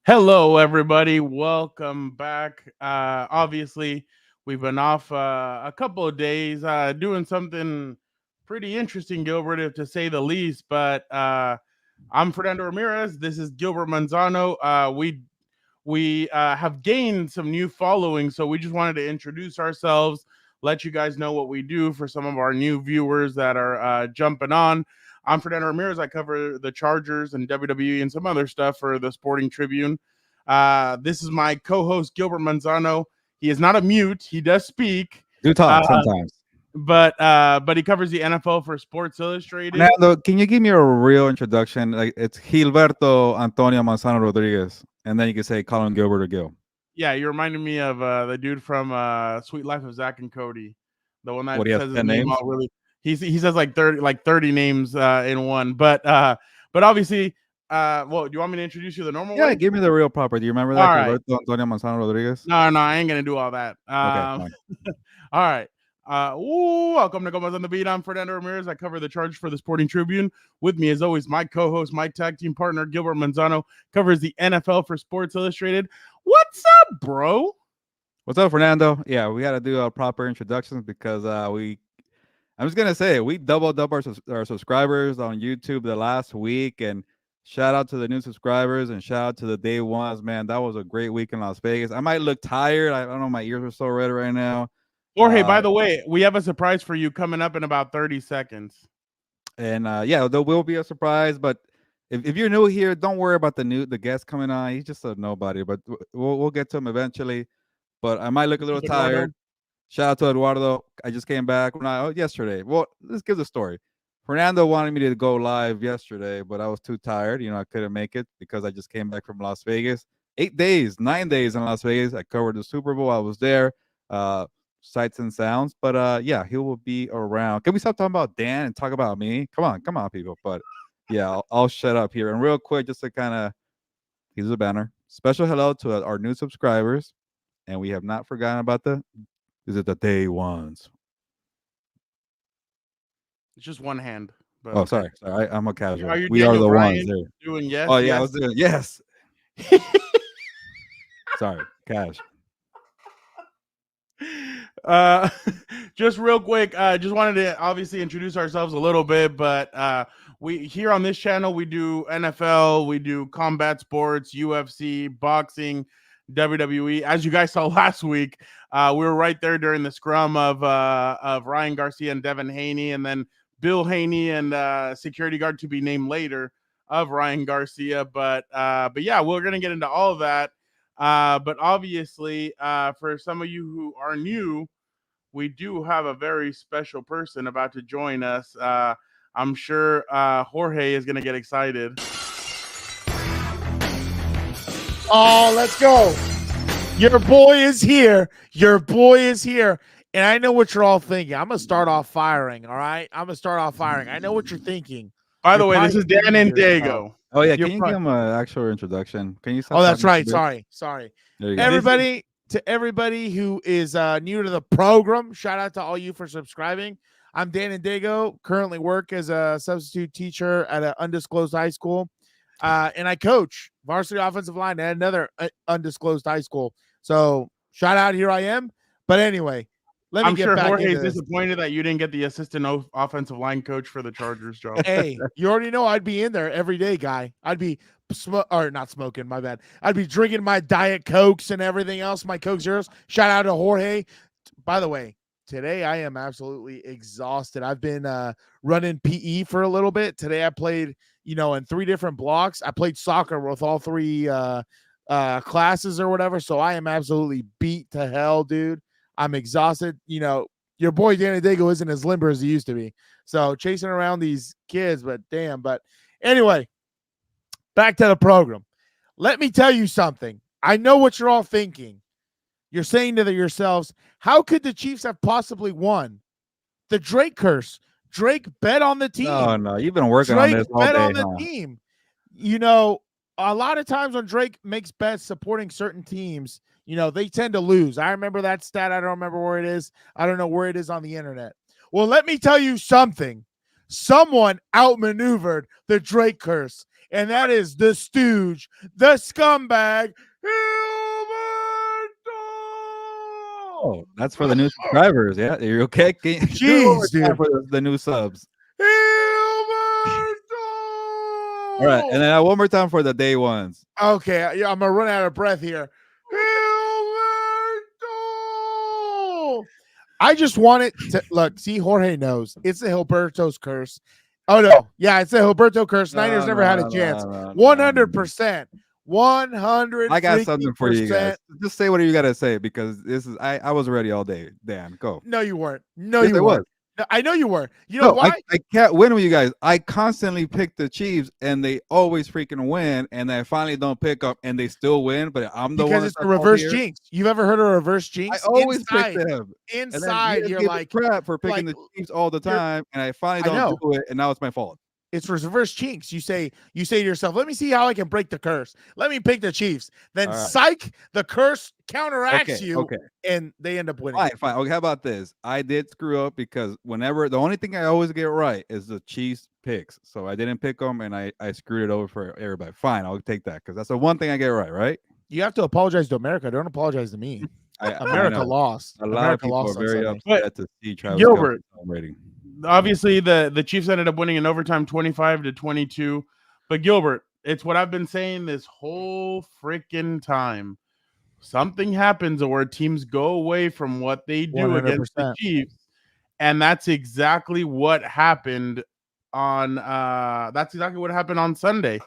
Hello, everybody. Welcome back. Obviously, we've been off a couple of days doing something pretty interesting, Gilbert, if to say the least. But I'm Fernando Ramirez. This is Gilbert Manzano. We have gained some new following, so we just wanted to introduce ourselves, let you guys know what we do for some of our new viewers that are jumping on. I'm Fernando Ramirez. I cover the Chargers and WWE and some other stuff for the Sporting Tribune. This is my co-host Gilbert Manzano. He is not a mute. He does speak. Do Uh, talk sometimes. but he covers the NFL for Sports Illustrated. Fernando, can you give me a real introduction? Like it's Gilberto Antonio Manzano Rodriguez, and then you can say call him Gilbert or Gil. Yeah, you reminded me of the dude from Sweet Life of Zach and Cody, the one that What, he has says his 10 name names? all really. He says like 30 names in one, but obviously, well, do you want me to introduce you the normal Yeah, way? give me the real proper. Do you remember All that? right, Gilberto Antonio Manzano Rodriguez? no, I ain't gonna do all that. Okay, fine. All right. Welcome to Compas on the Beat. I'm Fernando Ramirez. I cover the Chargers for the Sporting Tribune. With me, as always, my co-host, my tag team partner, Gilbert Manzano, covers the NFL for Sports Illustrated. What's up, bro? What's up, Fernando? Yeah, we got to do proper introductions because I'm just gonna say it. We doubled up our subscribers on YouTube the last week, and shout out to the new subscribers and shout out to the day ones. Man, that was a great week in Las Vegas. I might look tired. I don't know. My ears are so red right now. Jorge, by the way, we have a surprise for you coming up in about 30 seconds. And yeah, there will be a surprise. But if you're new here, don't worry about the guest coming on. He's just a nobody. But we'll get to him eventually. But I might look a little tired. Shout out to Eduardo. I just came back yesterday. Well, let's give the story. Fernando wanted me to go live yesterday, but I was too tired. I couldn't make it because I just came back from Las Vegas. 9 days in Las Vegas. I covered the Super Bowl. I was there. Sights and sounds. But yeah, he will be around. Can we stop talking about Dan and talk about me? Come on, people. But yeah, I'll shut up here. And real quick, just to kind of, here's a banner. Special hello to our new subscribers. And we have not forgotten about is it the day ones? It's just one hand. But Oh, sorry. I'm a casual. Are you We Daniel are the Bryan ones there. doing yes? Oh, yeah, yes? I was doing yes. Sorry, cash. Just real quick, just wanted to obviously introduce ourselves a little bit, but we here on this channel we do NFL, we do combat sports, UFC, boxing, WWE. As you guys saw last week, we were right there during the scrum of Ryan Garcia and Devin Haney, and then Bill Haney and security guard to be named later of Ryan Garcia. But yeah, we're gonna get into all of that. But obviously, for some of you who are new, we do have a very special person about to join us. I'm sure Jorge is going to get excited. Oh, let's go. Your boy is here. Your boy is here. And I know what you're all thinking. I'm going to start off firing, all right? I'm going to start off firing. I know what you're thinking. By the way, this is Dan Ando. Oh, yeah. Can you give him an actual introduction? Can you stop? Oh, that's right. Sorry. Everybody, to everybody who is new to the program, shout out to all you for subscribing. I'm Dan Ando, currently work as a substitute teacher at an undisclosed high school. And I coach varsity offensive line at another undisclosed high school. So shout out, here I am. But anyway, I'm sure Jorge's disappointed that you didn't get the assistant offensive line coach for the Chargers job. Hey, you already know I'd be in there every day, guy. I'd be not smoking, my bad. I'd be drinking my Diet Cokes and everything else, my Coke Zeros. Shout out to Jorge. By the way, today I am absolutely exhausted. I've been running PE for a little bit. Today I played, in 3 different blocks. I played soccer with all 3 classes or whatever. So I am absolutely beat to hell, dude. I'm exhausted. Your boy Danny Dago isn't as limber as he used to be. So chasing around these kids, but damn. But anyway, back to the program. Let me tell you something. I know what you're all thinking. You're saying to yourselves, how could the Chiefs have possibly won? The Drake curse. Drake bet on the team. No. You've been working on this all day. Drake bet on the team. A lot of times when Drake makes bets supporting certain teams, they tend to lose. I remember that stat. I don't remember where it is. I don't know where it is on the internet. Well, let me tell you something. Someone outmaneuvered the Drake curse. and that is the stooge, the scumbag, Oh, that's for the new subscribers. Yeah, you're okay. Jeez, dude. For the new subs. Gilberto! All right, and then one more time for the day ones. Okay, yeah, I'm gonna run out of breath here. Gilberto! I just want it to look. See, Jorge knows it's the Gilberto's curse. Oh no, yeah, it's the Gilberto curse. Niners never had a chance. 100%. 100. I got something for you guys. Just say what you gotta say because this is I was ready all day. Dan, go. No, you weren't. No, yes, you weren't. Was. No, I know you were. You know why? I can't win with you guys. I constantly pick the Chiefs and they always freaking win, and I finally don't pick up and they still win. But I'm the one because it's a reverse jinx. You've ever heard of a reverse jinx? I always pick them. Inside, you're like crap for picking the Chiefs all the time, and I finally don't do it, and now it's my fault. It's reverse jinx. You say to yourself, let me see how I can break the curse. Let me pick the Chiefs. Then psych, the curse counteracts you, and they end up winning. Fine. Okay, how about this? I did screw up because the only thing I always get right is the Chiefs picks. So I didn't pick them, and I screwed it over for everybody. Fine, I'll take that because that's the one thing I get right? You have to apologize to America. Don't apologize to me. America lost. A lot of people are very upset to see Travis Gilbert celebrating. Obviously, the Chiefs ended up winning in overtime 25-22. But Gilbert, it's what I've been saying this whole freaking time. Something happens where teams go away from what they do 100%. Against the Chiefs. And that's exactly what happened on Sunday.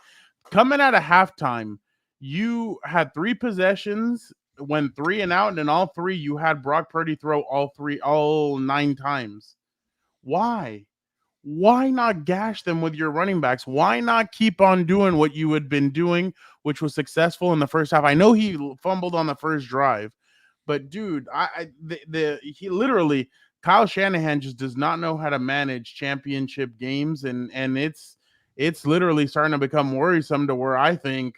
Coming out of halftime, you had 3 possessions, went 3 and out, and in all 3, you had Brock Purdy throw all 9 times. Why? Why not gash them with your running backs? Why not keep on doing what you had been doing, which was successful in the first half? I know he fumbled on the first drive, but dude, he literally, Kyle Shanahan just does not know how to manage championship games, and it's literally starting to become worrisome to where I think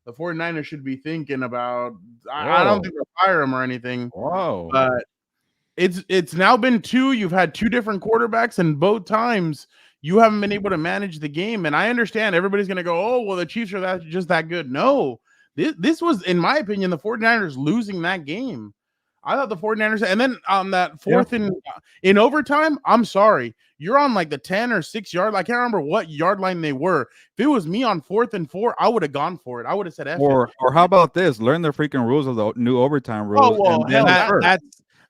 the 49ers should be thinking about. I don't think they'll fire him or anything. Whoa, but. It's now been 2. You've had 2 different quarterbacks, and both times you haven't been able to manage the game. And I understand everybody's going to go, oh, well, the Chiefs are just that good. No, this was, in my opinion, the 49ers losing that game. I thought the 49ers, and then on that fourth in overtime, I'm sorry, you're on like the 10 or 6 yard. I can't remember what yard line they were. If it was me on 4th and 4, I would have gone for it. I would have said F. Or how about this? Learn the freaking rules of the new overtime rules. Oh, well,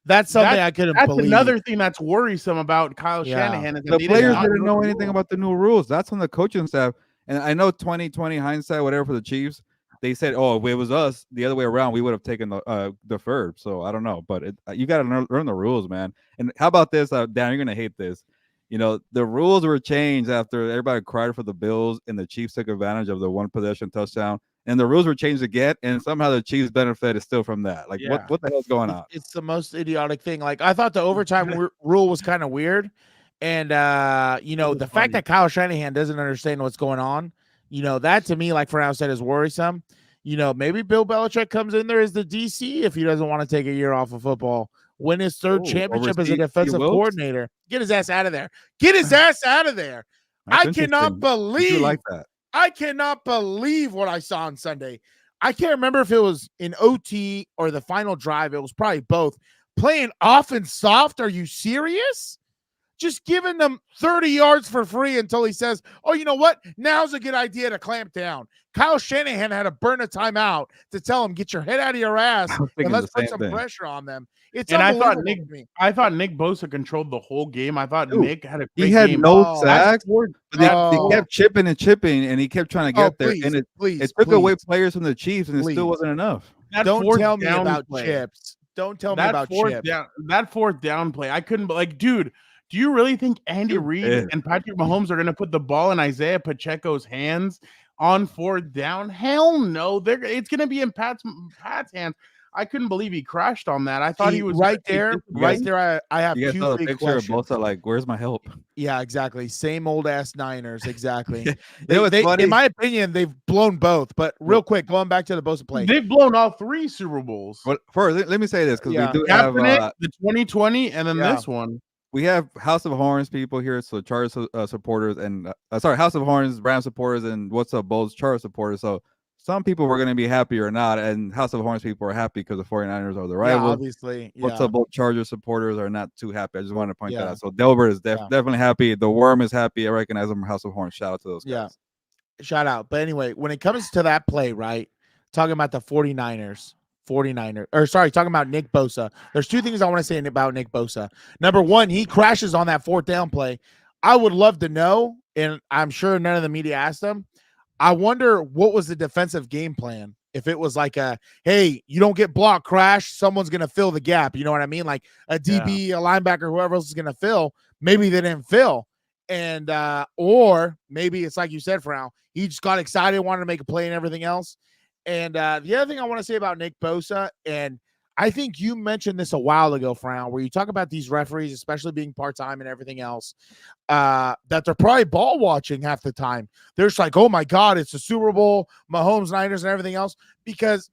that's something I couldn't believe. That's another thing that's worrisome about Kyle Shanahan. Is the players didn't know anything about the new rules. That's on the coaching staff. And I know 2020 hindsight, whatever, for the Chiefs, they said, oh, if it was us the other way around, we would have taken the third. So I don't know. But you got to learn the rules, man. And how about this? Dan, you're going to hate this. You know, the rules were changed after everybody cried for the Bills and the Chiefs took advantage of the 1 possession touchdown. And the rules were changed again, and somehow the Chiefs' benefit is still from that. Like, what the hell is going on? It's the most idiotic thing. Like, I thought the overtime rule was kind of weird, and the fact that Kyle Shanahan doesn't understand what's going on, that to me, like for outside, is worrisome. Maybe Bill Belichick comes in there as the DC if he doesn't want to take a year off of football. Win his 3rd championship as a defensive coordinator. Get his ass out of there. Get his ass out of there. I cannot believe like that. I cannot believe what I saw on Sunday. I can't remember if it was in OT or the final drive. It was probably both. Playing off and soft. Are you serious? Just giving them 30 yards for free until he says, oh, you know what? Now's a good idea to clamp down. Kyle Shanahan had to burn a timeout to tell him, get your head out of your ass and let's put some pressure on them. It's and I thought Nick Bosa controlled the whole game. I thought Nick had a great he had game. no sacks. They kept chipping, and he kept trying to get there. And it took away players from the Chiefs, and it still wasn't enough. Don't tell me about chips. Don't tell me about chips. That 4th down play, I couldn't. Like, dude, do you really think Andy Reid and Patrick Mahomes are going to put the ball in Isaiah Pacheco's hands on 4th down? Hell no. It's going to be in Pat's hands. I couldn't believe he crashed on that. I thought he was right there. I have you 2 big questions. Bosa, like, where's my help? Yeah, exactly. Same old ass Niners. Exactly. They, in my opinion, they've blown both. But real quick, going back to the Bosa play, they've blown all 3 Super Bowls. Well, first, let me say this because we do have the 2020 and then this one. we have House of Horns people here, so Chargers supporters and sorry, House of Horns, Rams supporters, and What's Up Bulls Chargers supporters. So some people were going to be happy or not, and House of Horns people are happy because the 49ers are the Yeah, rivals. obviously. Yeah. What's Up Bulls Chargers supporters are not too happy. I just wanted to point that Yeah. out. So Delbert is Yeah. definitely happy. The Worm is happy. I recognize them. House of Horns. Shout out to those guys. Yeah. Shout out. But anyway, when it comes to that play, right? Talking about the 49ers, talking about Nick Bosa. There's two things I want to say about Nick Bosa. Number one, he crashes on that 4th down play. I would love to know, and I'm sure none of the media asked him. I wonder what was the defensive game plan. If it was like hey, you don't get blocked, crash, someone's going to fill the gap. You know what I mean? Like a DB, a linebacker, whoever else is going to fill. Maybe they didn't fill. And or maybe it's like you said, Frau, he just got excited, wanted to make a play and everything else. And the other thing I want to say about Nick Bosa, and I think you mentioned this a while ago, Frau, where you talk about these referees, especially being part-time and everything else, that they're probably ball watching half the time. They're just like, oh my God, it's the Super Bowl, Mahomes, Niners, and everything else. Because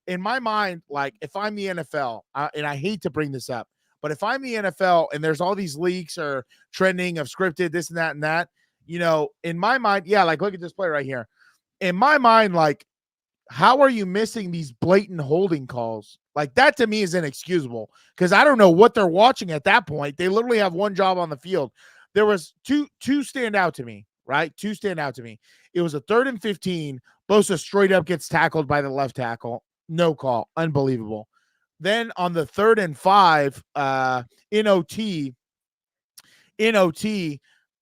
in my mind, like if I'm the NFL, and I hate to bring this up, but if I'm the NFL and there's all these leaks or trending of scripted, this and that, you know, in my mind, yeah, like look at this play right here. In my mind, like, how are you missing these blatant holding calls? Like that to me is inexcusable because I don't know what they're watching at that point. They literally have one job on the field. There was two stand out to me, right? Two stand out to me. It was a 3rd and 15. Bosa straight up gets tackled by the left tackle. No call. Unbelievable. Then on the 3rd and 5, in OT,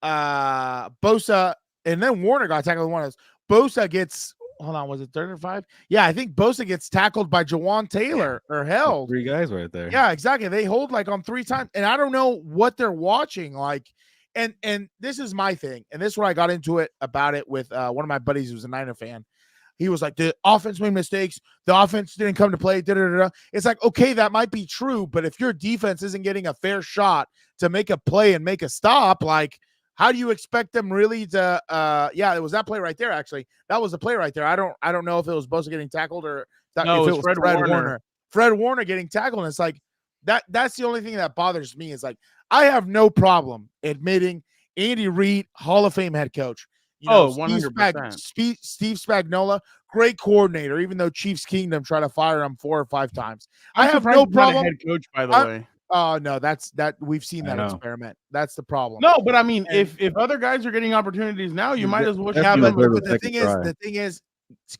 Bosa, and then Warner got tackled with one of those. Bosa gets, hold on, was it 3rd and 5? Yeah, I think Bosa gets tackled by Jawan Taylor or held. 3 guys right there. Yeah, exactly. They hold like on 3 times, and I don't know what they're watching. Like, and this is my thing, and this is where I got into it about it with one of my buddies who's a Niner fan. He was like, the offense made mistakes. The offense didn't come to play. It's like, okay, that might be true, but if your defense isn't getting a fair shot to make a play and make a stop, like, how do you expect them really to? Yeah, it was that play right there. Actually, that was the play right there. I don't know if it was Bosa getting tackled or if it was Fred Warner. Fred Warner getting tackled. And it's like that's the only thing that bothers me is like I have no problem admitting Andy Reid, Hall of Fame head coach. You know, 100%. Steve Spagnuolo, great coordinator, even though Chiefs Kingdom tried to fire him 4 or 5 times. I have no problem. Head coach, by the way. Oh no, that's we've seen that experiment. That's the problem. No, but I mean, if other guys are getting opportunities now, you might as well. Yeah, but the thing is,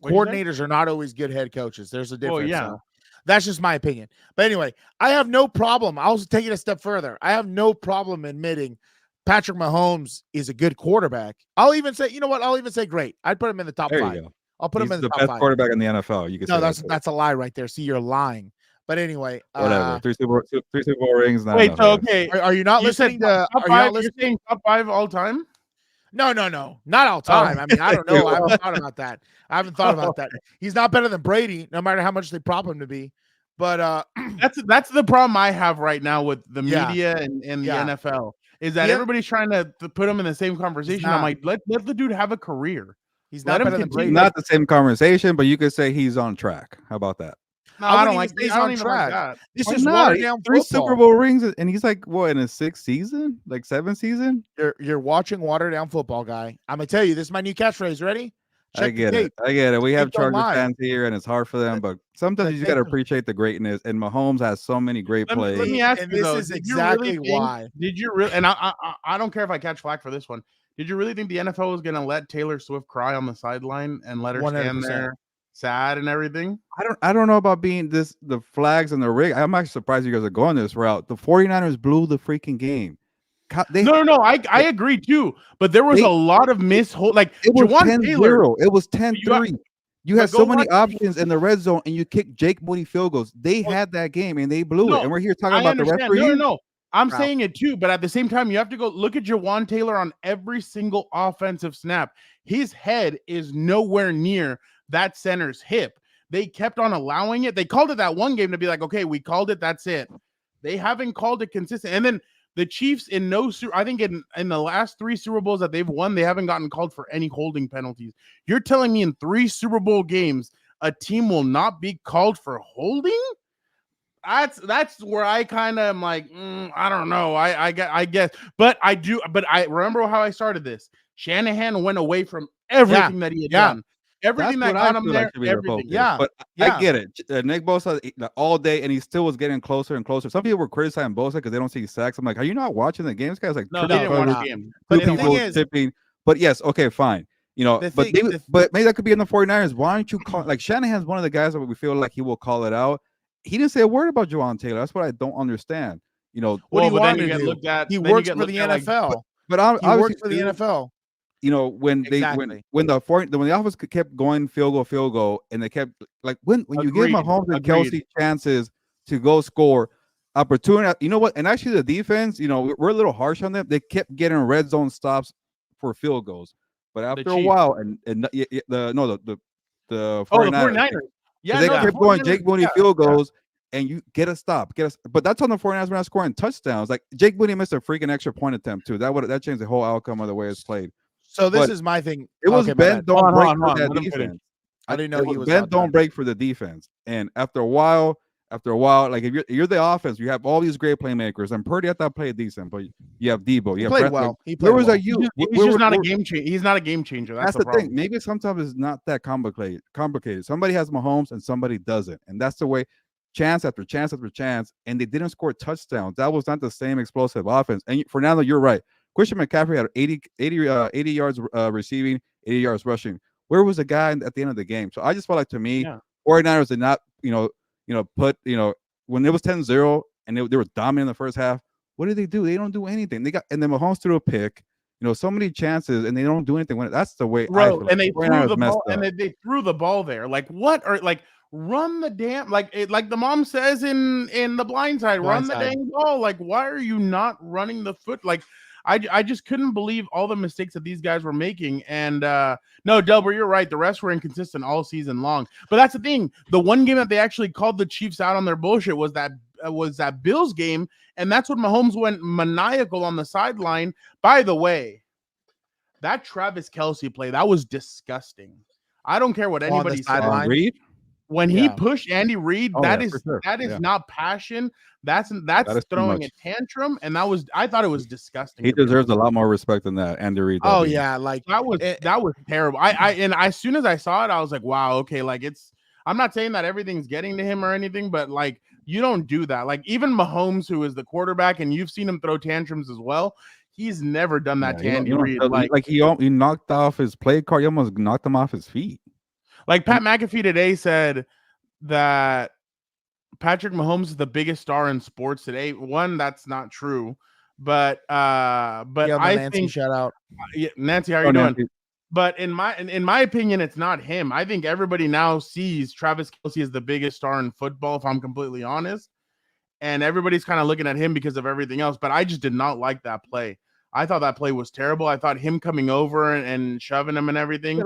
coordinators are not always good head coaches. There's a difference. Well, yeah. So that's just my opinion. But anyway, I have no problem. I'll take it a step further. I have no problem admitting Patrick Mahomes is a good quarterback. I'll even say, you know what? I'll even say great. I'd put him in the top 5. I'll put him in the top 5. He's the best quarterback in the NFL. You can say that's a lie right there. See, you're lying. But anyway, whatever. 3 Super Bowl rings. Wait, so okay. Are you not listening to? Top 5, you're saying top 5 all time? No, not all time. I mean, I don't know. I haven't thought about that. He's not better than Brady, no matter how much they prop him to be. But that's the problem I have right now with the media and the NFL is that everybody's trying to put him in the same conversation. I'm like, let the dude have a career. He's not better than Brady. Not the same conversation, but you could say he's on track. How about that? No, I don't like. He's on track. Like this is watered down 3 Super Bowl rings, and he's like what in his 6th season, like 7th season. You're watching watered down football, guy. I'm gonna tell you, this is my new catchphrase. Ready? I get it. We have Chargers fans here, and it's hard for them, but sometimes you just got to appreciate the greatness. And Mahomes has so many great plays. Let me ask you, this is exactly why. Did you really? And I don't care if I catch flack for this one. Did you really think the NFL was going to let Taylor Swift cry on the sideline and let her 100%. Stand there sad and everything? I don't know about being the flags and the rig. I'm actually surprised you guys are going this route. The 49ers blew the freaking game. No, I agree too. But there was a lot of like it was 10-0. It was 10-3. You had so many options in the red zone, and you kicked Jake Moody field goals. They had that game, and they blew it. And we're here talking about the referee. No. I'm saying it too, but at the same time, you have to go look at Jawan Taylor on every single offensive snap. His head is nowhere near that center's hip. They kept on allowing it. They called it that one game to be like, okay, we called it. That's it. They haven't called it consistent. And then the Chiefs I think in the last 3 Super Bowls that they've won, they haven't gotten called for any holding penalties. You're telling me in 3 Super Bowl games, a team will not be called for holding? that's where I kind of am like, I don't know. I guess, but I do. But I remember how I started this. Shanahan went away from everything that he had done. Everything That's that what I got him feel there, like should be their everything. focus. But I get it. Nick Bosa all day, and he still was getting closer and closer. Some people were criticizing Bosa because they don't see sacks. I'm like, are you not watching the game? This guy's like No, they didn't watch the game. Two people tipping. But yes, okay, fine. You know, but maybe that could be in the 49ers. Why don't you call like Shanahan's one of the guys that we feel like he will call it out. He didn't say a word about Juwan Taylor. That's what I don't understand. You know, what do you want to do? Looked at, he works for the NFL. But he works for the NFL. You know, when the offense kept going field goal, and they kept like when you give Mahomes and Kelce chances to go score opportunity, you know what? And actually, the defense, you know, we're a little harsh on them. They kept getting red zone stops for field goals, but after a while, the 49ers, yeah, they kept going Jake Mooney field goals. And you get a stop, but that's on the 49ers. We're not scoring touchdowns. Like Jake Mooney missed a freaking extra point attempt too. That changed the whole outcome of the way it's played. So this is my thing. It was bend don't break for that defense. I didn't know he was bend don't break for the defense. And after a while, like if you're the offense, you have all these great playmakers. And Purdy I thought played decent, but you have Debo. You have played well. Where was you? He's just not a game changer. He's not a game changer. That's the thing. Maybe sometimes it's not that complicated. Somebody has Mahomes and somebody doesn't, and that's the way. Chance after chance after chance, and they didn't score touchdowns. That was not the same explosive offense. And Fernando, you're right. Christian McCaffrey had 80 yards receiving, 80 yards rushing. Where was the guy at the end of the game? So I just felt like, to me, 49ers did not, put, when it was 10-0 and they were dominant in the first half, what did they do? They don't do anything. And then Mahomes threw a pick. So many chances, and they don't do anything. That's the way. Bro, and they threw the ball, and they threw the ball there. Like what? Or like. Run the damn like the mom says in The Blind Side, run the dang ball. Like, why are you not running the foot? Like, I just couldn't believe all the mistakes that these guys were making. And no, Delbert, you're right. The rest were inconsistent all season long. But that's the thing. The one game that they actually called the Chiefs out on their bullshit was that Bills game, and that's when Mahomes went maniacal on the sideline. By the way, that Travis Kelce play, that was disgusting. I don't care what anybody said. When he pushed Andy Reid, that is not passion. That's throwing a tantrum, and I thought it was disgusting. He deserves a lot more respect than that, Andy Reid. Oh yeah, like that was terrible. And as soon as I saw it, I was like, wow, okay, like I'm not saying that everything's getting to him or anything, but like you don't do that. Like even Mahomes, who is the quarterback, and you've seen him throw tantrums as well. He's never done that to Andy Reid. Like he knocked off his play card. He almost knocked him off his feet. Like Pat McAfee today said that Patrick Mahomes is the biggest star in sports today. One, that's not true, but I Nancy, think shout out. Nancy, how are you doing? Nancy. But in my opinion, it's not him. I think everybody now sees Travis Kelce as the biggest star in football, if I'm completely honest, and everybody's kind of looking at him because of everything else. But I just did not like that play. I thought that play was terrible. I thought him coming over and shoving him and everything.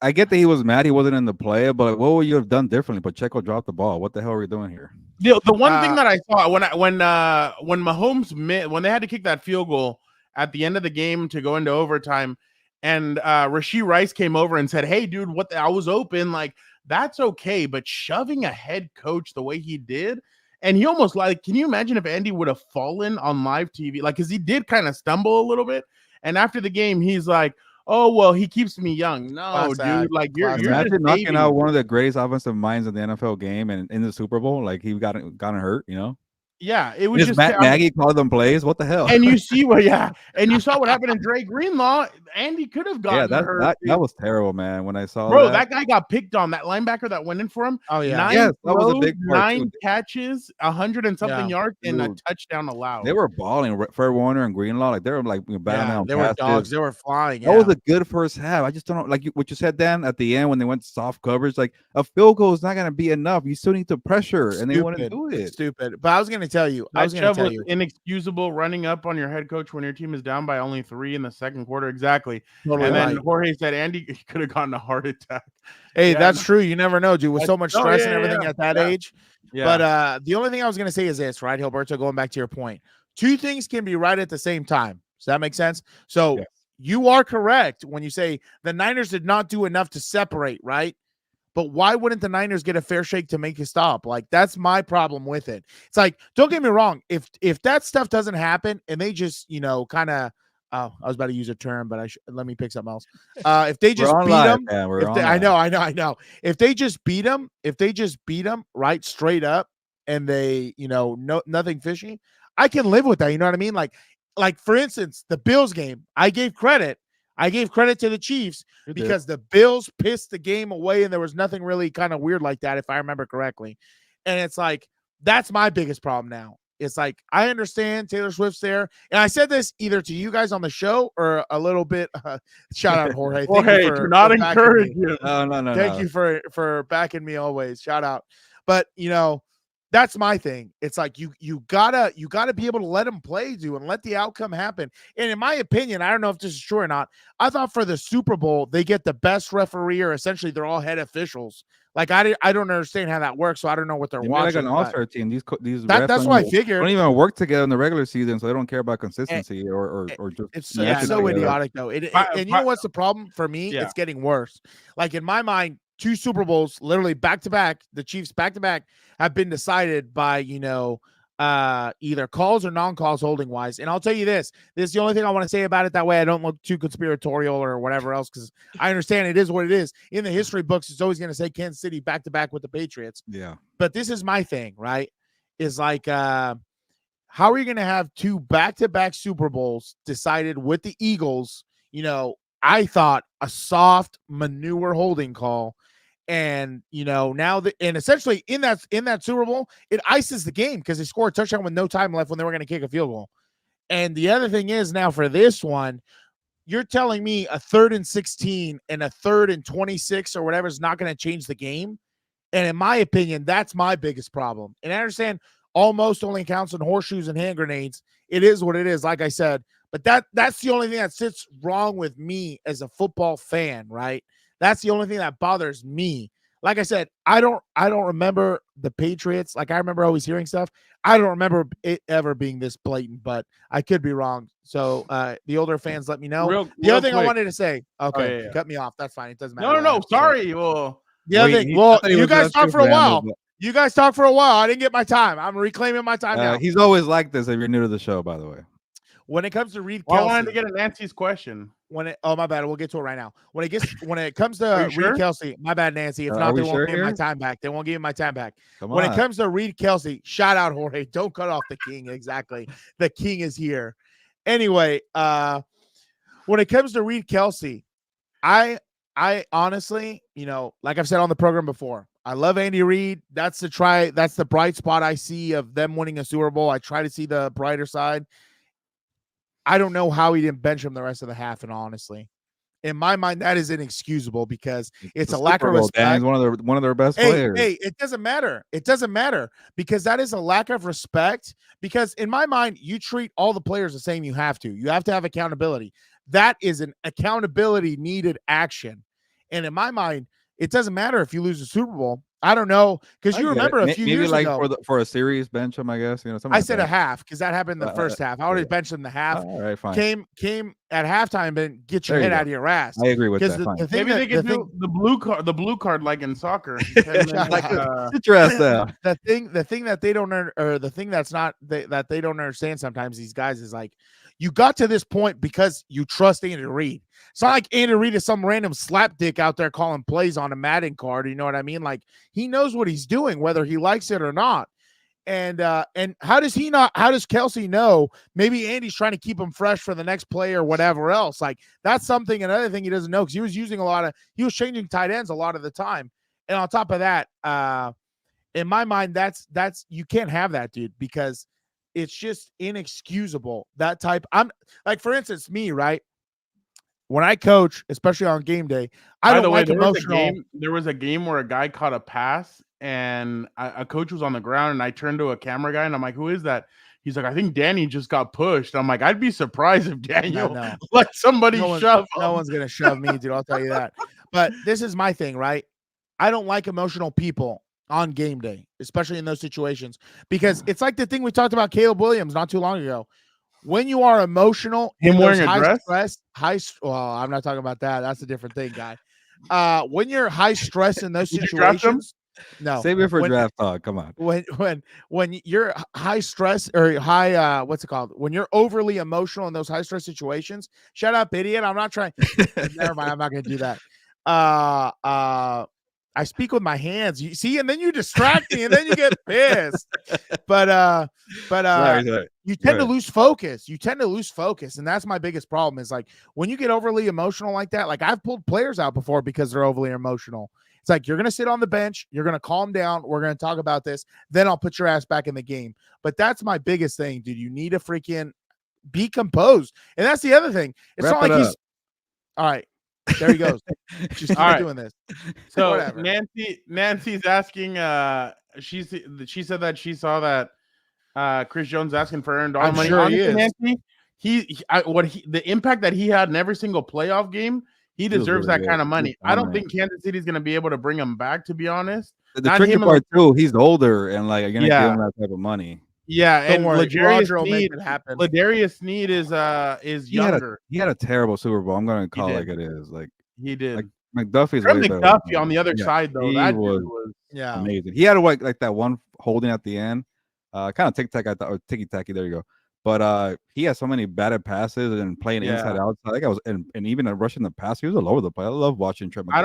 I get that he was mad he wasn't in the play, but what would you have done differently? Pacheco dropped the ball. What the hell are we doing here? The one thing that I saw when Mahomes when they had to kick that field goal at the end of the game to go into overtime, and Rashee Rice came over and said, "Hey, dude, I was open. Like that's okay, but shoving a head coach the way he did." And he almost can you imagine if Andy would have fallen on live TV? Like, because he did kind of stumble a little bit. And after the game, he's like, oh, well, he keeps me young. No, dude. Like, you're imagine knocking out one of the greatest offensive minds in the NFL game and in the Super Bowl. Like, he got hurt, Yeah, it was just Matt Nagy called them plays. What the hell? And you see and you saw what happened in Dre Greenlaw. Andy could have gotten hurt. That was terrible, man. When I saw that guy got picked on. That linebacker that went in for him. Oh yeah, that was a big part. 9 catches, 100 and something yards, and a touchdown allowed. They were balling. Fred Warner and Greenlaw, like they were like batting out. They were dogs. They were flying. That was a good first half. I just don't know, like what you said, Dan, at the end when they went soft coverage. Like a field goal is not going to be enough. You still need to pressure, and they want to do it. Stupid. But I was going to tell you. Inexcusable running up on your head coach when your team is down by only 3 in the second quarter. Exactly. Totally and then Jorge said Andy could have gotten a heart attack. Hey, that's true. You never know, dude. With so much stress and everything at that age. Yeah. But the only thing I was going to say is this, right, Hilberto, going back to your point. 2 things can be right at the same time. Does that make sense? So you are correct when you say the Niners did not do enough to separate, right? but why wouldn't the Niners get a fair shake to make a stop? Like, that's my problem with it. It's like, don't get me wrong. If that stuff doesn't happen and they just, kind of, I was about to use a term, but let me pick something else. If they just beat them, I know. If they just beat them right straight up and they, nothing fishy, I can live with that. You know what I mean? Like for instance, the Bills game, I gave credit to the Chiefs because the Bills pissed the game away and there was nothing really kind of weird like that, if I remember correctly. And it's like, that's my biggest problem now. It's like, I understand Taylor Swift's there. And I said this either to you guys on the show or a little bit. Shout out, Jorge. Jorge, do not encourage you. No. Thank you for backing me always. Shout out. But, that's my thing. It's like you gotta be able to let them play, and let the outcome happen. And in my opinion, I don't know if this is true or not, I thought for the Super Bowl they get the best referee, or essentially they're all head officials. Like I don't understand how that works, so I don't know what they're watching. Like an all-star team. These that's what I figured. Don't even work together in the regular season, so they don't care about consistency or just. It's so idiotic though. And you know what's the problem for me? Yeah. It's getting worse. Like in my mind, 2 Super Bowls, literally back to back, the Chiefs back to back, have been decided by either calls or non-calls holding wise. And I'll tell you this is the only thing I want to say about it. That way I don't look too conspiratorial or whatever else, because I understand it is what it is. In the history books, it's always going to say Kansas City back to back with the Patriots. Yeah. But this is my thing, right? Is like, how are you going to have 2 back-to-back Super Bowls decided with the Eagles? I thought a soft manure holding call. And now and essentially in that Super Bowl, it ices the game because they scored a touchdown with no time left when they were going to kick a field goal. And the other thing is, now for this one, you're telling me a 3rd and 16 and a 3rd and 26 or whatever is not going to change the game. And in my opinion, that's my biggest problem. And I understand almost only counts on horseshoes and hand grenades. It is what it is, like I said. But that's the only thing that sits wrong with me as a football fan, right? That's the only thing that bothers me. Like I said, I don't remember the Patriots. Like, I remember always hearing stuff. I don't remember it ever being this blatant, but I could be wrong. So the older fans, let me know. The other thing I wanted to say, okay, cut me off. That's fine. It doesn't matter. No, sorry. Well, the other thing, you guys talked for a while. You guys talked for a while. I didn't get my time. I'm reclaiming my time now. He's always like this if you're new to the show, by the way. When it comes to Reed Kelce, I wanted to get a Nancy's question. My bad. We'll get to it right now. When it comes to Reed Kelce, my bad, Nancy. If not, they won't give me my time back. They won't give me my time back. When it comes to Reed Kelce, shout out Jorge. Don't cut off the king. Exactly. The king is here. Anyway, when it comes to Reed Kelce, I honestly, like I've said on the program before, I love Andy Reid. That's the bright spot I see of them winning a Super Bowl. I try to see the brighter side. I don't know how he didn't bench him the rest of the half, and honestly, in my mind, that is inexcusable because it's a lack of respect. Dan is one of their best players. Hey, it doesn't matter. It doesn't matter because that is a lack of respect. Because in my mind, you treat all the players the same. You have to have accountability. That is an accountability needed action. And in my mind, it doesn't matter if you lose the Super Bowl. I don't know, because you remember a few years ago. For a series bench him, I guess. I said a half because that happened in the first half. I already benched him the half. All right, fine. Came at halftime and get your head out of your ass. I agree with that. Maybe they could do the blue card like in soccer. Get your ass down. The thing that they don't or the thing that's not that they don't understand sometimes, these guys, is like, you got to this point because you trust Andy Reid. It's not like Andy Reid is some random slapdick out there calling plays on a Madden card. You know what I mean? Like, he knows what he's doing, whether he likes it or not. And how does Kelce know? Maybe Andy's trying to keep him fresh for the next play or whatever else. Like, that's another thing he doesn't know, because he was changing tight ends a lot of the time. And on top of that, in my mind, that's you can't have that, dude, because it's just inexcusable. That type. I'm like, for instance, me, right? When I coach, especially on game day, I don't like emotional. There was a game where a guy caught a pass and a coach was on the ground, and I turned to a camera guy and I'm like, "Who is that?" He's like, "I think Danny just got pushed." I'm like, "I'd be surprised if Daniel let somebody shove." No one's gonna shove me, dude. I'll tell you that. But this is my thing, right? I don't like emotional people on game day, especially in those situations, because it's like the thing we talked about Caleb Williams not too long ago. When you are emotional, him wearing a dress, well, I'm not talking about that. That's a different thing, guy. when you're high stress in those Did you draft him? situations, no. Save it for When- draft talk. Come on. When you're high stress or high what's it called? When you're overly emotional in those high stress situations, shut up, idiot. I'm not trying. Never mind. I'm not going to do that. I speak with my hands. You see, and then you distract me, and then you get pissed. But Sorry. you tend to lose focus. You tend to lose focus, and that's my biggest problem. Is like when you get overly emotional like that. Like I've pulled players out before because they're overly emotional. It's like you're gonna sit on the bench, you're gonna calm down. We're gonna talk about this, then I'll put your ass back in the game. But that's my biggest thing, dude. You need to freaking be composed, and that's the other thing. It's not like he's all right. There he goes. She's not doing this. So whatever. Nancy's asking. She said that she saw that Chris Jones asking for Aaron Donald money. Sure he is. Nancy, the impact that he had in every single playoff game, he deserves that kind of money. I don't think Kansas City's going to be able to bring him back. To be honest, the tricky part too, he's older and like you're gonna give him that type of money. Yeah, and Ladarius Sneed is younger. He had a terrible Super Bowl. I'm gonna call it like it is. Like he did. Like McDuffie's McDuffie on the other side though. That was amazing. He had like that one holding at the end, kind of tic-tac I thought, or ticky-tacky. There you go. But he has so many batted passes and playing inside outside. I think I was and even rushing the pass. He was all over the place. I love watching Trent McDuffie.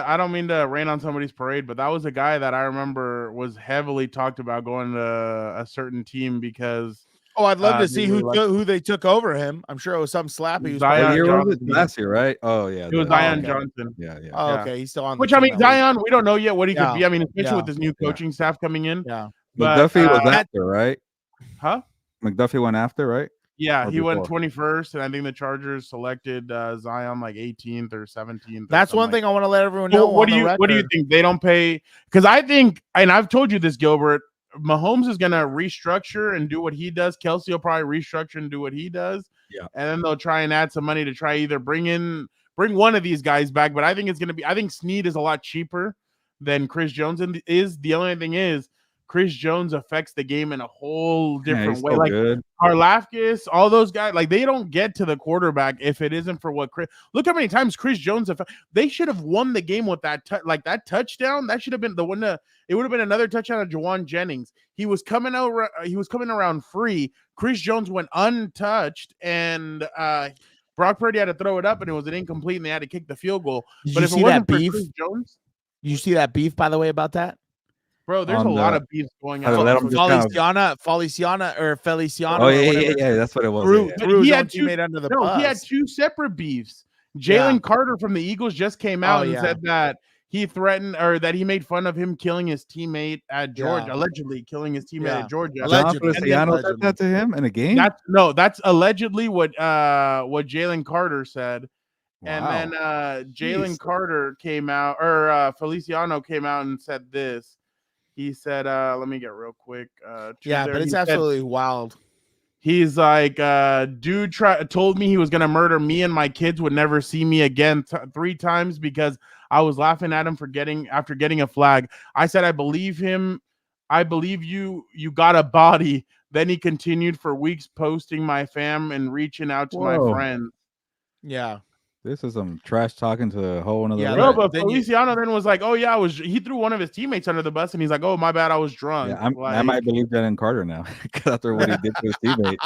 I don't mean to rain on somebody's parade, but that was a guy that I remember was heavily talked about going to a certain team because. Oh, I'd love to see who they took over him. I'm sure it was some slappy. Last year, right? Oh yeah, it was Zion Johnson. Yeah. Oh, okay, he's still on. Which I mean, Zion, we don't know yet what he could be. I mean, especially with this new coaching staff coming in. Yeah, McDuffie was after, right? Huh? McDuffie went after, right? Yeah, he went 21st, and I think the Chargers selected Zion like 18th or 17th. That's one thing I want to let everyone know. What do you think? They don't pay? Because I think, and I've told you this, Gilbert, Mahomes is going to restructure and do what he does. Kelce will probably restructure and do what he does. Yeah. And then they'll try and add some money to try either bring one of these guys back. But I think it's going to be, I think Snead is a lot cheaper than Chris Jones is. The only thing is Chris Jones affects the game in a whole different way. Like Karlaftis, all those guys, like they don't get to the quarterback if it isn't for what Chris. Look how many times Chris Jones. They should have won the game with that that touchdown. That should have been the one. It would have been another touchdown of Jawan Jennings. He was coming out. He was coming around free. Chris Jones went untouched, and Brock Purdy had to throw it up, and it was an incomplete, and they had to kick the field goal. But if it wasn't for Chris Jones, you see that beef, by the way, about that. Bro, there's a lot of beefs going on. Feliciano. Oh yeah, that's what it was. He had two separate beefs. Jalen Carter from the Eagles just came out and said that he threatened or that he made fun of him killing his teammate at Georgia, allegedly killing his teammate at Georgia. Feliciano said that to him in a game. That's allegedly what Jalen Carter said. Wow. And then Jalen Carter came out, or Feliciano came out and said this. He said, let me get real quick. But it's absolutely wild. He's like, dude told me he was going to murder me and my kids, would never see me again 3 times because I was laughing at him after getting a flag. I said, I believe him. I believe you got a body. Then he continued for weeks posting my fam and reaching out to my friends. Yeah. This is some trash talking to a whole another. Yeah, but Feliciano then was like, "Oh yeah, he threw one of his teammates under the bus," and he's like, "Oh my bad, I was drunk." Yeah, I might believe Jalen Carter now after what he did to his teammate.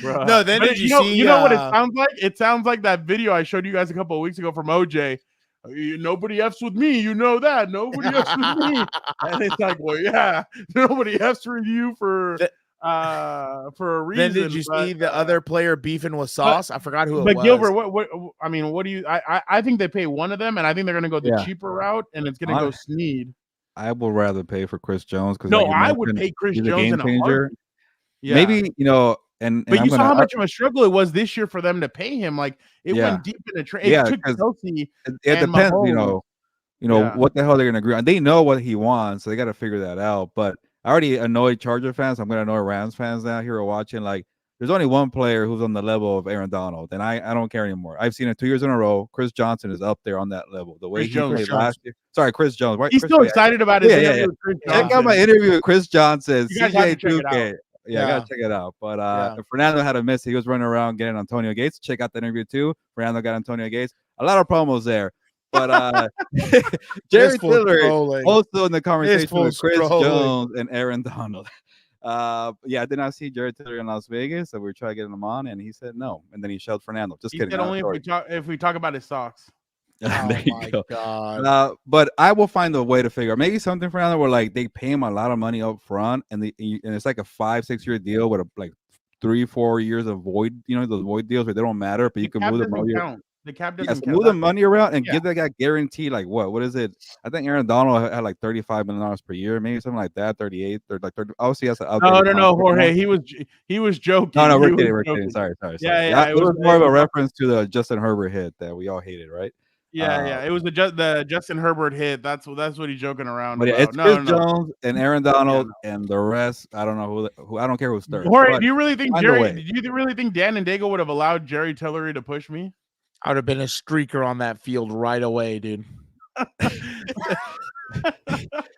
Bro. No, then did you see? You know what it sounds like? It sounds like that video I showed you guys a couple of weeks ago from OJ. Nobody F's with me, you know that. Nobody F's with me, and it's like, well, yeah, nobody F's with you for a reason. Then did you see the other player beefing with Sauce? I forgot who it was. But Gilbert, what do you? I think they pay one of them, and I think they're going to go the cheaper route, and it's going to go Snead. I would rather pay for Chris Jones because I would pay Chris Jones in a heartbeat. Yeah. Maybe but you saw how much of a struggle it was this year for them to pay him. Like it went deep in the trade. It took Kelce. It depends, Mahomes. What the hell they're going to agree on. They know what he wants, so they got to figure that out. But I already annoyed Charger fans. I'm going to annoy Rams fans now here watching. Like, there's only one player who's on the level of Aaron Donald, and I don't care anymore. I've seen it 2 years in a row. Chris Johnson is up there on that level. The way he played last year. Sorry, Chris Jones. He's still excited about his interview with Chris Johnson. Check out my interview with Chris Johnson. CJ 2K. Yeah, I got to check it out. But Fernando had a miss. He was running around getting Antonio Gates. Check out the interview too. Fernando got Antonio Gates. A lot of promos there. But Jerry fool's Tillery trolling. also in the conversation with fool's Chris trolling. Jones and Aaron Donald. Yeah, I did not see Jerry Tillery in Las Vegas, so we tried getting him on, and he said no. And then he shelled Fernando. Just He kidding. said only if we talk about his socks. There Oh you my go. god. But I will find a way to figure out maybe something Fernando where like they pay him a lot of money up front, and it's like a 5-6 year deal with like 3-4 years of void. You know, those void deals where they don't matter, but you can move the money. The cap Yes, doesn't count. move the money around and Yeah. give that guy guarantee. Like what is it? I think Aaron Donald had like $35 million per year, maybe something like that. 38 or like 30. Obviously, that's an outdated No, contract Jorge. now. He was joking. No, He we're kidding. was We're kidding. joking. Sorry. Yeah, It was more of a reference to the Justin Herbert hit that we all hated, right? Yeah. It was the Justin Herbert hit. That's what he's joking around But yeah, about. it's Chris Jones and Aaron Donald Yeah, and the rest. I don't know who I don't care who's third. Jorge, but do you really think find a way. Do you really think Dan and Dago would have allowed Jerry Tillery to push me? I would have been a streaker on that field right away, dude.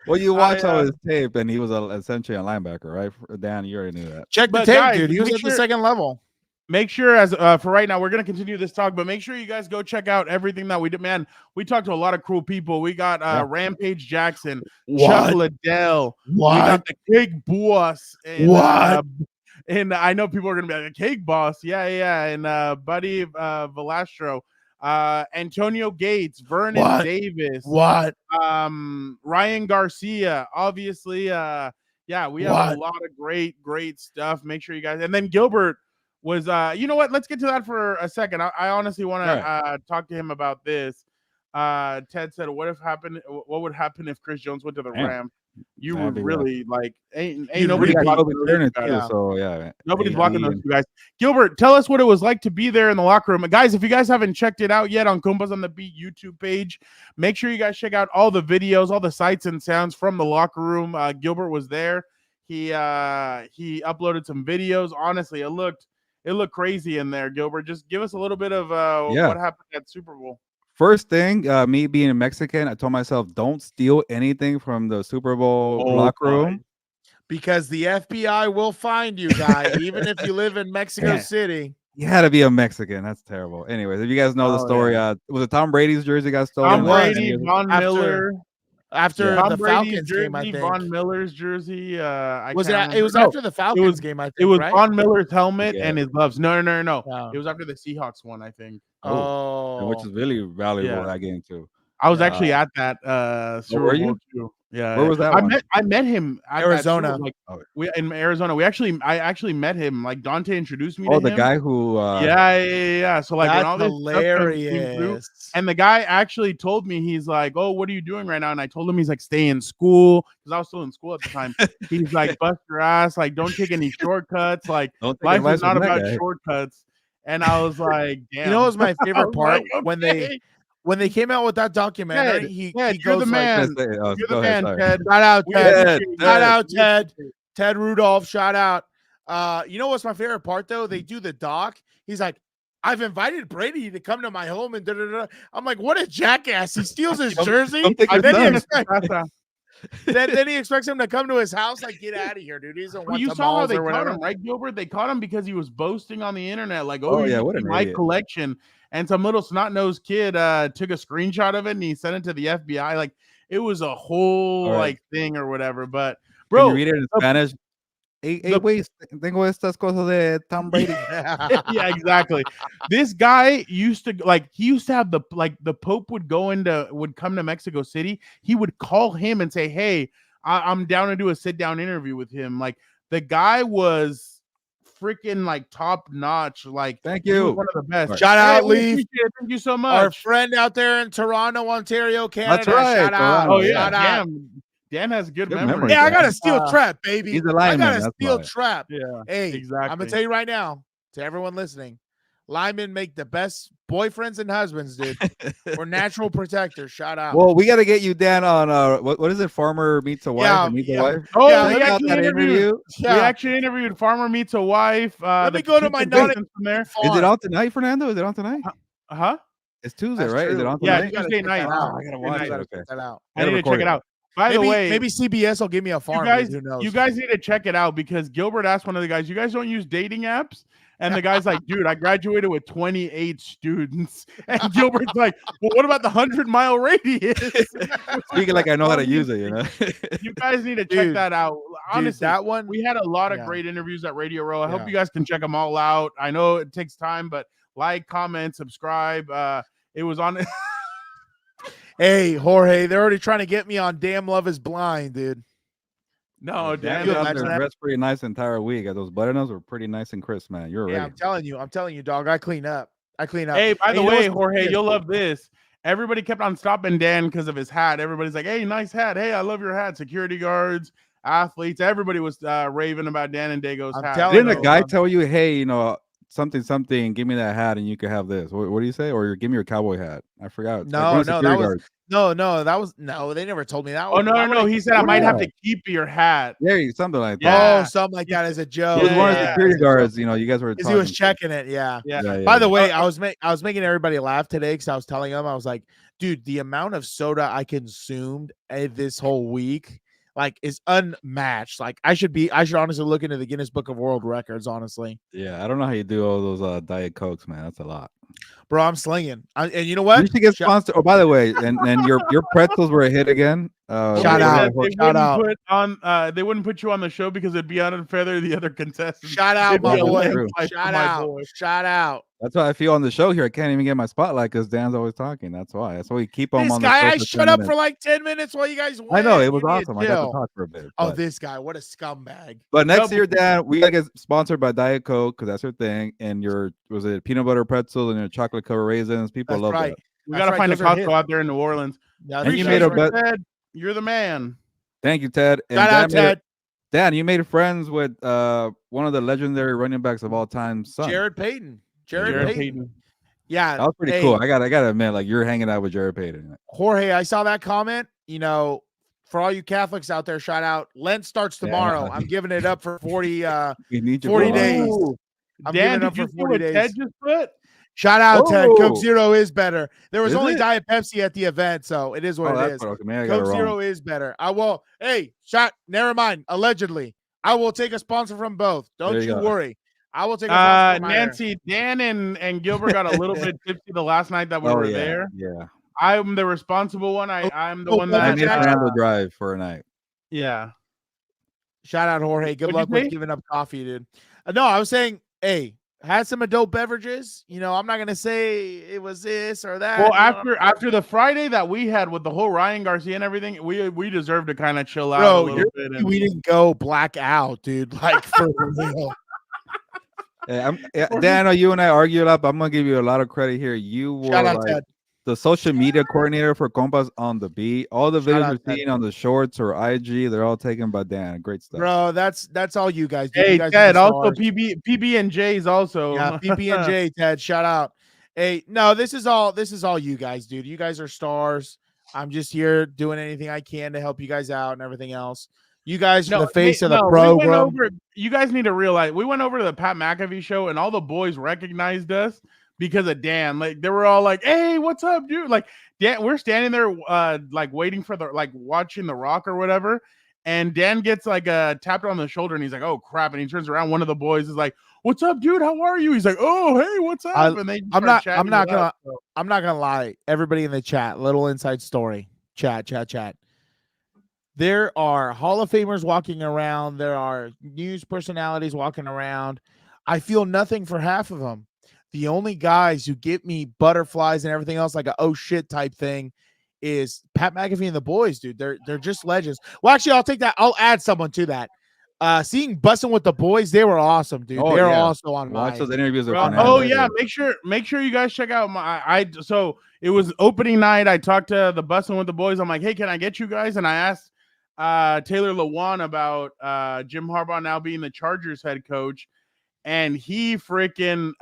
Well, you watch all his tape, and he was essentially a linebacker, right? Dan, you already knew that. Check the But tape, guys, dude. He was make at the sure- second level. Make sure, as for right now, we're gonna continue this talk, but make sure you guys go check out everything that we did. Man, we talked to a lot of cool people. We got Rampage Jackson, Chuck Liddell, we got the Cake Boss, and, and I know people are gonna be like, a Cake Boss, yeah, and Buddy Velastro, Antonio Gates, Vernon Davis, Ryan Garcia, obviously, we have a lot of great stuff. Make sure you guys, and then Gilbert was you know what, let's get to that for a second. I honestly want to talk to him about this. Ted said, what would happen if Chris Jones went to the Rams? You would really like ain't nobody blocking those guys. So yeah, nobody's blocking those two guys. Gilbert, tell us what it was like to be there in the locker room. Guys, if you guys haven't checked it out yet on Compas on the Beat YouTube page, make sure you guys check out all the videos, all the sights and sounds from the locker room. Gilbert was there. He uploaded some videos. Honestly, it looked crazy in there. Gilbert, just give us a little bit of what happened at Super Bowl. First thing, me being a Mexican, I told myself, don't steal anything from the Super Bowl locker room. Because the FBI will find you, guy, even if you live in Mexico City. You had to be a Mexican. That's terrible. Anyways, if you guys know the story, was it Tom Brady's jersey got stolen? Tom Brady, Von Miller. After Tom the Brady's Falcons jersey, game, I think. Von Miller's jersey. It was after the Falcons game, I think. It was right? Von Miller's helmet and his gloves. No. It was after the Seahawks one, I think. Which is really valuable that game too. I was actually at that Super Bowl too. Yeah. Where was that? I met him at Arizona. In Arizona. I actually met him. Like Dante introduced me to him. The guy who yeah. So like when all this hilarious. Stuff through, and the guy actually told me, he's like, oh, what are you doing right now? And I told him, he's like, stay in school, because I was still in school at the time. He's like, bust your ass, like don't take any shortcuts, like life is not about shortcuts. And I was like, damn. You know what was my favorite part? When they came out with that documentary, he you're goes the man. Like, you're the man, Ted. Shout out, Ted. Shout out, Ted. Ted Rudolph. Shout out. You know what's my favorite part though? They do the doc. He's like, I've invited Brady to come to my home and da-da-da. I'm like, what a jackass. He steals his jersey. Then he expects him to come to his house. Like, get out of here, dude. He doesn't want you saw how they or caught him, right, Gilbert? They caught him because he was boasting on the internet, like, what an collection. And some little snot-nosed kid took a screenshot of it and he sent it to the FBI. Like, it was a whole thing or whatever. But bro, can you read it in Spanish? Güey, tengo estas cosas de Tom Brady. Yeah, exactly. This guy used to have the Pope would come to Mexico City. He would call him and say, hey, I'm down to do a sit-down interview with him. Like, the guy was freaking like top notch. Like, thank you, one of the best. Shout out, Lee. Thank you so much. Our friend out there in Toronto, Ontario, Canada. That's right. Shout out. Oh yeah, damn. Dan has good memory. Yeah, I got a steel trap, baby. He's a lineman. I got a steel trap. Yeah, hey, exactly. I'm gonna tell you right now, to everyone listening, linemen make the best boyfriends and husbands, dude. We're natural protectors. Shout out. Well, we got to get you, Dan, on what is it? Farmer Meets a Wife. Meets a Wife. Oh, yeah, we actually interviewed Farmer Meets a Wife. Let me go to my note from there. Is it on tonight, Fernando? Is it on tonight? Huh? It's Tuesday, right? True. Is it on tonight? Yeah, Tuesday night. I gotta watch it. Check that out. I need to check it out. By the way, maybe CBS will give me a farm. Who knows? You guys need to check it out because Gilbert asked one of the guys, "You guys don't use dating apps?" And the guy's like, "Dude, I graduated with 28 students." And Gilbert's like, "Well, what about the 100-mile radius?" Speaking like I know how to use it, you know. You guys need to check that out. Honestly, that one, we had a lot of great interviews at Radio Row. I hope you guys can check them all out. I know it takes time, but like, comment, subscribe. It was on. Hey, Jorge, they're already trying to get me on Damn Love Is Blind, dude. No, Dan, dressed pretty nice the entire week. Those button-ups were pretty nice and crisp, man. You're ready. Yeah, I'm telling you, dog. I clean up. Hey, by the way, Jorge, you'll love this. Everybody kept on stopping Dan because of his hat. Everybody's like, "Hey, nice hat. Hey, I love your hat." Security guards, athletes, everybody was raving about Dan and Dago's hat. Didn't a guy tell you, "Hey, you know, something, give me that hat and you can have this"? What do you say? Or give me your cowboy hat? I forgot. No, they never told me that. Oh, no. He said I might have to keep your hat. Yeah, something like that. Yeah. Oh, something like that as a joke. It was one of the security guards. You know, you guys were talking. He was checking it. Yeah. By the way, I was making everybody laugh today because I was telling them, I was like, dude, the amount of soda I consumed this whole week is unmatched. Like I should honestly look into the Guinness Book of World Records, honestly. Yeah, I don't know how you do all those Diet Cokes, man. That's a lot. Bro, I'm slinging. And you know what? You should get sponsored. Oh, by the way, and your pretzels were a hit again. Shout out. They wouldn't put you on the show because it'd be unfair to the other contestants. Shout out, my boy. Shout out. That's why I feel on the show here. I can't even get my spotlight because Dan's always talking. That's why we keep him on the show. I shut up for like 10 minutes while you guys went. I know, it was awesome. I got to talk for a bit. Oh, this guy, what a scumbag. But next year, Dan, we gotta get sponsored by Diet Coke because that's your thing. And was it peanut butter pretzel and your chocolate covered raisins? People love that. We gotta find a Costco out there in New Orleans. And you made a bet. You're the man. Thank you, Ted. And shout out, Ted. Dan, you made friends with one of the legendary running backs of all time, son. Jared Payton. Jared Payton. Yeah, that was pretty cool. I gotta admit, like you're hanging out with Jared Payton. Jorge, I saw that comment. You know, for all you Catholics out there, shout out. Lent starts tomorrow. I'm giving it up for 40 days. I'm Dan, giving it up for 40 days. Ted just put? Shout out, Ted. Coke Zero is better. There was only Diet Pepsi at the event, so it is what it is. Okay, man, Coke Zero is better. I will. Hey, never mind. Allegedly, I will take a sponsor from both. Don't you worry. I will take a sponsor from Nancy, Dan, and Gilbert got a little bit tipsy the last night that we were there. Yeah. I'm the responsible one. I'm the one that I need to drive for a night. Yeah. Shout out, Jorge. Good luck with giving up coffee, dude. No, I was saying, hey, had some adult beverages. You know, I'm not gonna say it was this or that. Well, after the Friday that we had with the whole Ryan Garcia and everything, we deserve to kind of chill out a little bit. We didn't go black out, dude. Like for real. Dan, I know you and I argue a lot, but I'm gonna give you a lot of credit here. You were the social media coordinator for Compas on the beat. All the videos we're seeing on the shorts or IG, they're all taken by Dan. Great stuff, bro. That's all you guys do. Hey, you guys Ted, also PB and J's also. Yeah, PB and J, Ted. Shout out. Hey, no, this is all you guys, dude. You guys are stars. I'm just here doing anything I can to help you guys out and everything else. You guys are the face of the program. You guys need to realize we went over to the Pat McAfee show and all the boys recognized us because of Dan. Like they were all like, "Hey, what's up, dude?" Like Dan, we're standing there like waiting for watching The Rock or whatever. And Dan gets tapped on the shoulder and he's like, "Oh crap." And he turns around. One of the boys is like, "What's up, dude? How are you?" He's like, "Oh, hey, what's up?" And they I'm not gonna lie. Everybody in the chat, little inside story. Chat. There are Hall of Famers walking around. There are news personalities walking around. I feel nothing for half of them. The only guys who get me butterflies and everything else, like a oh shit type thing, is Pat McAfee and the boys, dude. They're just legends. Well, actually, I'll take that. I'll add someone to that. Seeing Bussin' with the Boys, they were awesome, dude. They're also on watch those interviews. Yeah, make sure you guys check out so it was opening night. I talked to the Bussin' with the Boys. I'm like, hey, can I get you guys? And I asked Taylor Lewan about Jim Harbaugh now being the Chargers head coach, and he freaking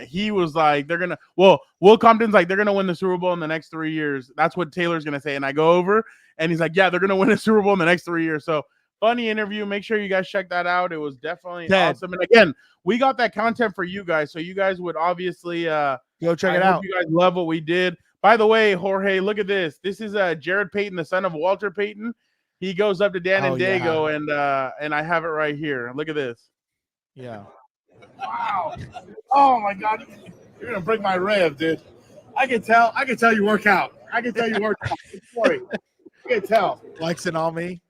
he was like, Will Compton's like, they're gonna win the Super Bowl in the next 3 years. That's what Taylor's gonna say. And I go over and he's like, yeah, they're gonna win a Super Bowl in the next 3 years. So funny interview. Make sure you guys check that out. It was definitely awesome. And again, we got that content for you guys, so you guys would obviously go check it out. You guys love what we did. By the way, Jorge, look at this. This is Jared Payton, the son of Walter Payton. He goes up to Dan Ando, and I have it right here. Look at this. Yeah. Wow. Oh my God. You're gonna break my rib, dude. I can tell you work out. I can tell you work out. Sorry. I can tell. Flexing on me.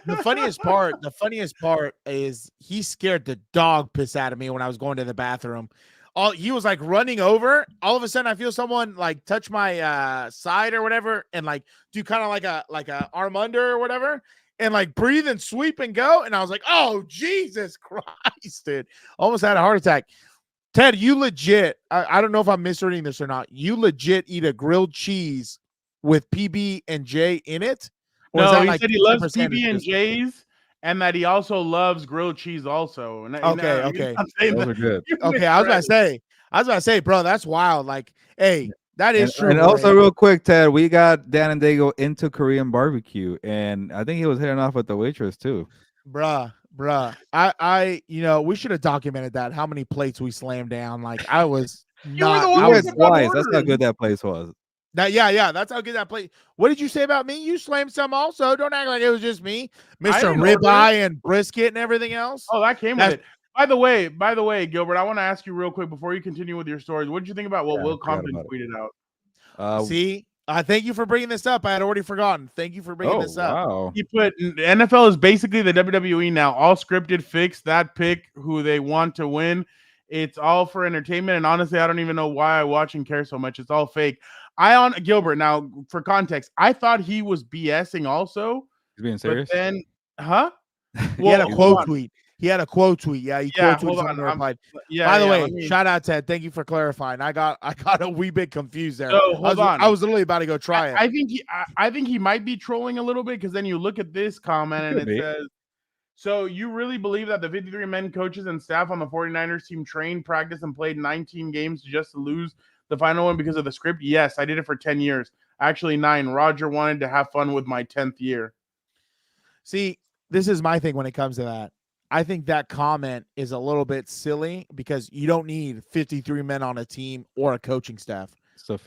The funniest part is he scared the dog piss out of me when I was going to the bathroom. He was like running over. All of a sudden, I feel someone like touch my side or whatever, and like do kind of like a arm under or whatever, and like breathe and sweep and go. And I was like, oh Jesus Christ, dude! Almost had a heart attack. Ted, you legit. I don't know if I'm misreading this or not. You legit eat a grilled cheese with PB and J in it. Or no, he like said he loves PB and J's, and that he also loves grilled cheese. Also, okay. Those are good. Okay, I was about to say, bro, that's wild. Like, hey, that is true. And also, real quick, Ted, we got Dan Ando into Korean barbecue, and I think he was hitting off with the waitress too. Bruh. I we should have documented that. How many plates we slammed down? Like, I was not. I was twice. That's how good that place was. Yeah, that's how good that plate. What did you say about me? You slammed some also. Don't act like it was just me, Mr. Ribeye and brisket and everything else. Oh, that came with it. By the way, Gilbert, I want to ask you real quick before you continue with your stories. What did you think about what Will Compton tweeted out? See, thank you for bringing this up. I had already forgotten. Thank you for bringing this up. Wow. He put NFL is basically the WWE now. All scripted, fixed. That pick who they want to win. It's all for entertainment. And honestly, I don't even know why I watch and care so much. It's all fake. Gilbert, now for context, I thought he was BSing also. He's being serious? But then, huh? He had a quote tweet. Yeah, he quote tweeted something replied. By the way, shout out Ted. Thank you for clarifying. I got a wee bit confused there. So, I was literally about to go try it. I think he might be trolling a little bit, because then you look at this comment and it says, so you really believe that the 53 men coaches and staff on the 49ers team trained, practiced, and played 19 games just to lose the final one because of the script? Yes, I did it for 10 years. Actually, 9. Roger wanted to have fun with my 10th year. See, this is my thing when it comes to that. I think that comment is a little bit silly, because you don't need 53 men on a team or a coaching staff.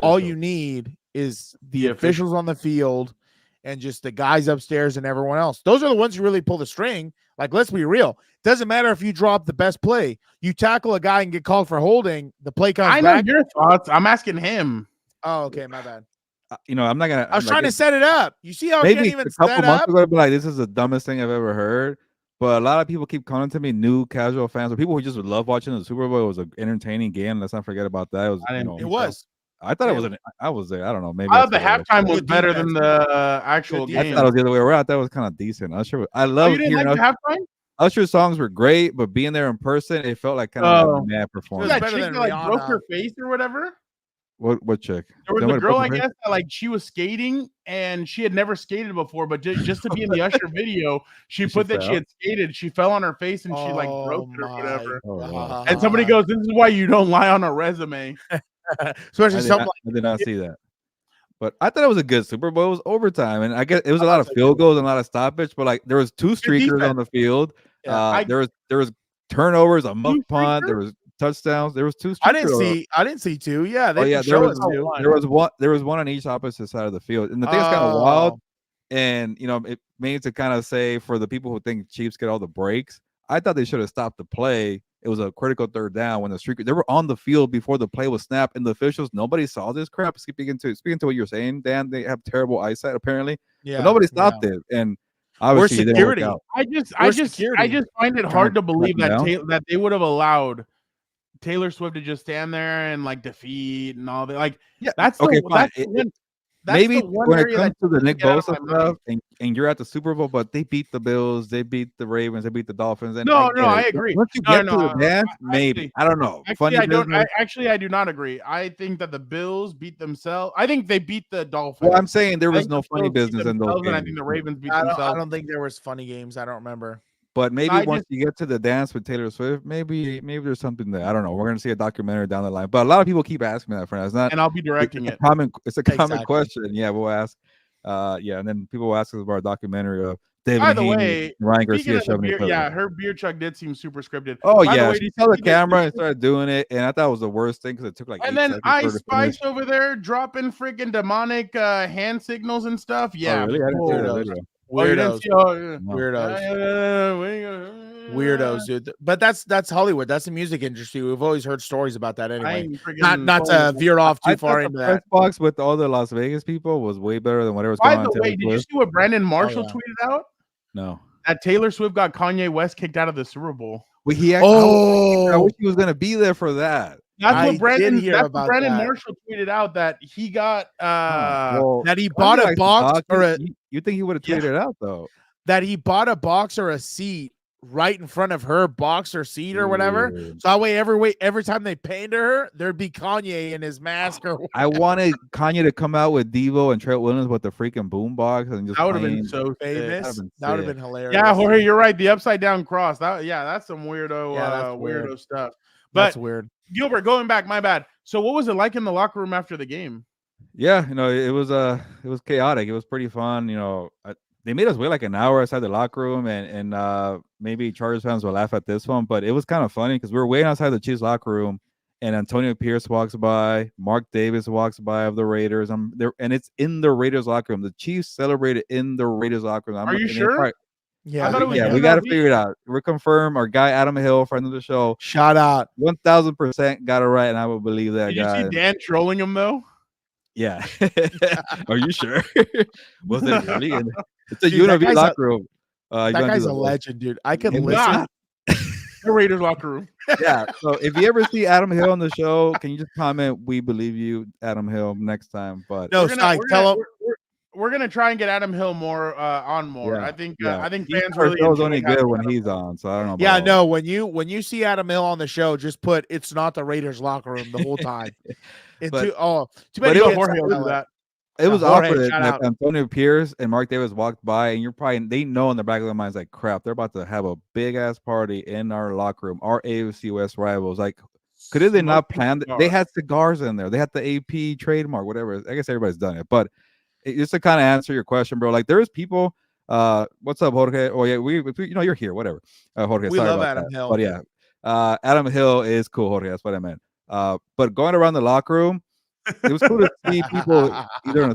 All you need is the officials on the field and just the guys upstairs and everyone else. Those are the ones who really pull the string. Like, let's be real. Doesn't matter if you drop the best play. You tackle a guy and get called for holding, the play comes back. I know your thoughts. I'm asking him. Oh, okay, my bad. I'm not gonna. I was trying to set it up. You see how I can't even set up? A couple months ago, I'd be like, this is the dumbest thing I've ever heard. But a lot of people keep coming to me, new casual fans, or people who just would love watching the Super Bowl. It was an entertaining game. Let's not forget about that. It was. I thought it was. I was there. I don't know. Maybe I thought the halftime was better than the actual game. I thought it was the other way around. That was kind of decent. I love. You didn't like the halftime? Usher's songs were great, but being there in person, it felt like kind of like a mad performance. That chick that like broke her face or whatever. What chick? There was a girl, I guess, that like she was skating and she had never skated before, but just to be in the Usher video, she put that she had skated. She fell on her face and she like broke it or whatever. Wow. And somebody goes, "This is why you don't lie on a resume." Especially something. I did not see that. But I thought it was a good Super Bowl. It was overtime, and I guess it was a lot of field goals and a lot of stoppage. But like, there was 2 streakers on the field. There was turnovers, a muff punt. There was touchdowns. There was 2 streakers. I didn't see 2. Yeah, there was one on each opposite side of the field. And the thing's kind of wild. And it means to kind of say, for the people who think Chiefs get all the breaks, I thought they should have stopped the play. It was a critical 3rd down when the streakers, they were on the field before the play was snapped, and the officials, nobody saw this crap. Speaking to what you're saying, Dan, they have terrible eyesight apparently. Yeah, but nobody stopped it, and obviously security. I just find it hard to believe that they would have allowed Taylor Swift to just stand there and like defeat and all that. Like, that's okay. Maybe when it comes to the Nick Bosa stuff, and you're at the Super Bowl, but they beat the Bills, they beat the Ravens, they beat the Dolphins. And I agree. Once you get to the dance, maybe I don't know. I do not agree. I think that the Bills beat themselves. I think they beat the Dolphins. Well, I'm saying there was no funny business in those games. And I think the Ravens beat themselves. I don't think there was funny games. I don't remember. But maybe once you get to the dance with Taylor Swift, maybe there's something there. I don't know. We're gonna see a documentary down the line. But a lot of people keep asking me that, friend. It's not, and I'll be directing it. It's a common question. Yeah, we'll ask. And then people will ask us about a documentary of David By the Haney, way, Ryan speaking Garcia of the shoving beer, each other. yeah, her beer truck did seem super scripted. Oh By the yeah, way, she did saw you the see camera and started doing it, and I thought it was the worst thing because it took like and 8 then seconds for her Ice to Spice finish. over there dropping freaking demonic hand signals and stuff. Oh Yeah, really? I didn't see the Weirdos. video. Oh, you didn't Weirdos. see? Oh, No. Weirdos, dude. But that's Hollywood. That's the music industry. We've always heard stories about that I anyway. ain't freaking Not to veer off I too far thought into the press that. box with all the Las Vegas people was way better than whatever's By going on. the way, did you see what Brandon Marshall yeah. tweeted out? No. That Taylor Swift got Kanye West kicked out of the Super Bowl. Well, I Oh, wish he was gonna be there for that. That's I what did Brandon. hear That's what about Brandon that. Marshall tweeted out that he got. Well, that he Kanye bought a likes to box talk. or a You think he would have tweeted it out though? that he bought a box or a seat right in front of her box or seat or whatever. Dude. So that way, every time they painted her, there'd be Kanye in his mask or I wanted Kanye to come out with Devo and Trent Williams with the freaking boombox and just That would have been playing. so sick. famous. been That would have sick. been hilarious. Yeah, Jorge, you're right. The upside down cross. That's some weirdo, Yeah, that's weird. weirdo stuff. That's But weird. Gilbert, going back, my bad. So, what was it like in the locker room after the game? Yeah, it was chaotic. It was pretty fun. They made us wait like an hour outside the locker room, and maybe Chargers fans will laugh at this one, but it was kind of funny because we were waiting outside the Chiefs locker room, and Antonio Pierce walks by, Mark Davis walks by of the Raiders. I'm there, and it's in the Raiders locker room. The Chiefs celebrated in the Raiders locker room. Are you sure? Yeah, I thought it was we got to figure it out. We're confirmed. Our guy Adam Hill, friend of the show, shout out. 1000% got it right, and I would believe that Did guy. you see Dan trolling him though? Yeah. Are you sure? Was it really? It's a Dude, that UNLV guy's locker room. That guy's a legend, dude. I could It's listen. not. The Raiders locker room. Yeah. So if you ever see Adam Hill on the show, can you just comment? We believe you, Adam Hill, next time. But No, tell him. We're gonna try and get Adam Hill more on more. Yeah, I think He- fans our really show's enjoy only having good when Adam he's Hill. on. So I don't know. About Yeah, all no. When you see Adam Hill on the show, just put "It's not the Raiders locker room" the whole time. Too bad but you it was can't Jorge spell will do it. that. It was Jorge, awkward shout that out. Antonio Pierce and Mark Davis walked by, and they know in the back of their minds, like, crap, they're about to have a big ass party in our locker room, our AFC West rivals. Like, could they not plan? They had cigars in there. They had the AP trademark, whatever. I guess everybody's done it, but just to kind of answer your question, bro. Like, there's people. What's up, Jorge? Oh yeah, you're here. Whatever, Jorge. We sorry love about Adam that. Hill. But yeah, Adam Hill is cool, Jorge. That's what I meant. But going around the locker room, it was cool to see people either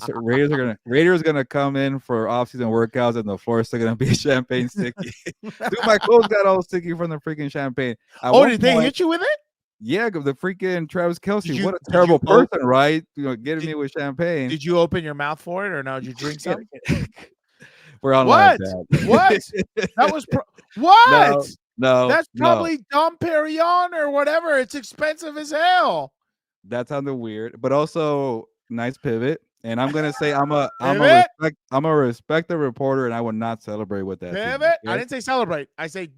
Raiders are gonna come in for offseason workouts and the floor is still gonna be champagne sticky. Dude, my clothes got all sticky from the freaking champagne. Did they hit you with it? Yeah, the freaking Travis Kelce. What a did terrible you person, right? Getting me with champagne. Did you open your mouth for it, or no? Did you drink some? We're on What? Dad. What? That was what? No, That's probably Dom Perignon or whatever. It's expensive as hell. That sounded weird, but also nice pivot. And I'm gonna say I'm a respect the reporter, and I would not celebrate with that. Pivot? Okay? I didn't say celebrate. I say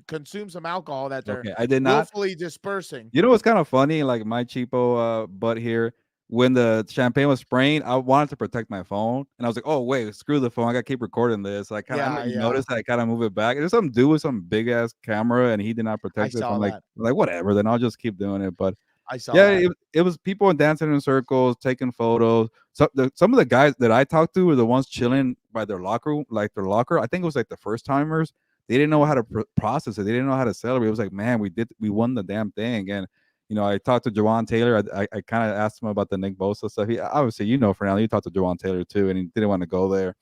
consume some alcohol that they're I did not. willfully dispersing. You know what's kind of funny? Like my cheapo butt here. When the champagne was spraying, I wanted to protect my phone, and I was like, "Oh wait, screw the phone! I gotta keep recording this." I kind of noticed that I kind of move it back. There's some dude with some big ass camera, and he did not protect it. So I'm like, whatever. Then I'll just keep doing it. But I saw. Yeah, it was people dancing in circles, taking photos. So some of the guys that I talked to were the ones chilling by their locker room, like their locker. I think it was like the first timers. They didn't know how to process it. They didn't know how to celebrate. It was like, man, we won the damn thing. And I talked to Jawan Taylor. I kind of asked him about the Nick Bosa stuff. He obviously, Fernando, you talked to Jawan Taylor too, and he didn't want to go there.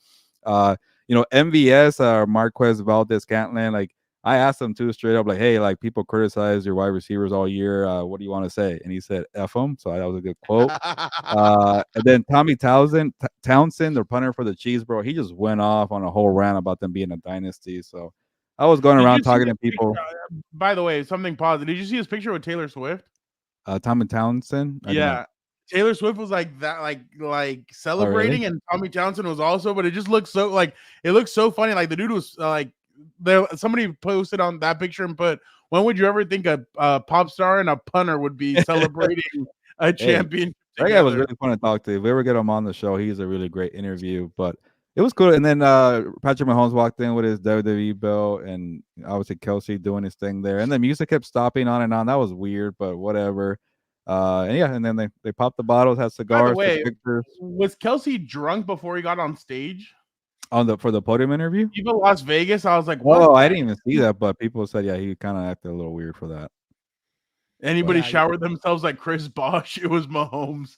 MVS, Marquez Valdez-Scantling, like I asked him too straight up, like, hey, like people criticize your wide receivers all year. What do you want to say? And he said, F them. So that was a good quote. And then Tommy Townsend, the punter for the Chiefs, bro, he just went off on a whole rant about them being a dynasty. So I was going around talking to people. By the way, something positive. Did you see his picture with Taylor Swift? Tommy Townsend? Yeah. Taylor Swift was like that, like celebrating, really? and Tommy Townsend was also, but it just looked so it looked so funny. Like the dude was somebody posted on that picture and put, when would you ever think a pop star and a punter would be celebrating a championship? That guy was really fun to talk to. If we ever get him on the show, he's a really great interview. But it was cool. And then Patrick Mahomes walked in with his WWE belt, and obviously Kelce doing his thing there. And the music kept stopping on and on. That was weird, but whatever. And then they popped the bottles, had cigars. By the way, was Kelce drunk before he got on stage? for the podium interview. Even Las Vegas, I was like, what? Oh, I didn't even see that, but people said he kind of acted a little weird for that. Anybody showered themselves like Chris Bosh? It was Mahomes.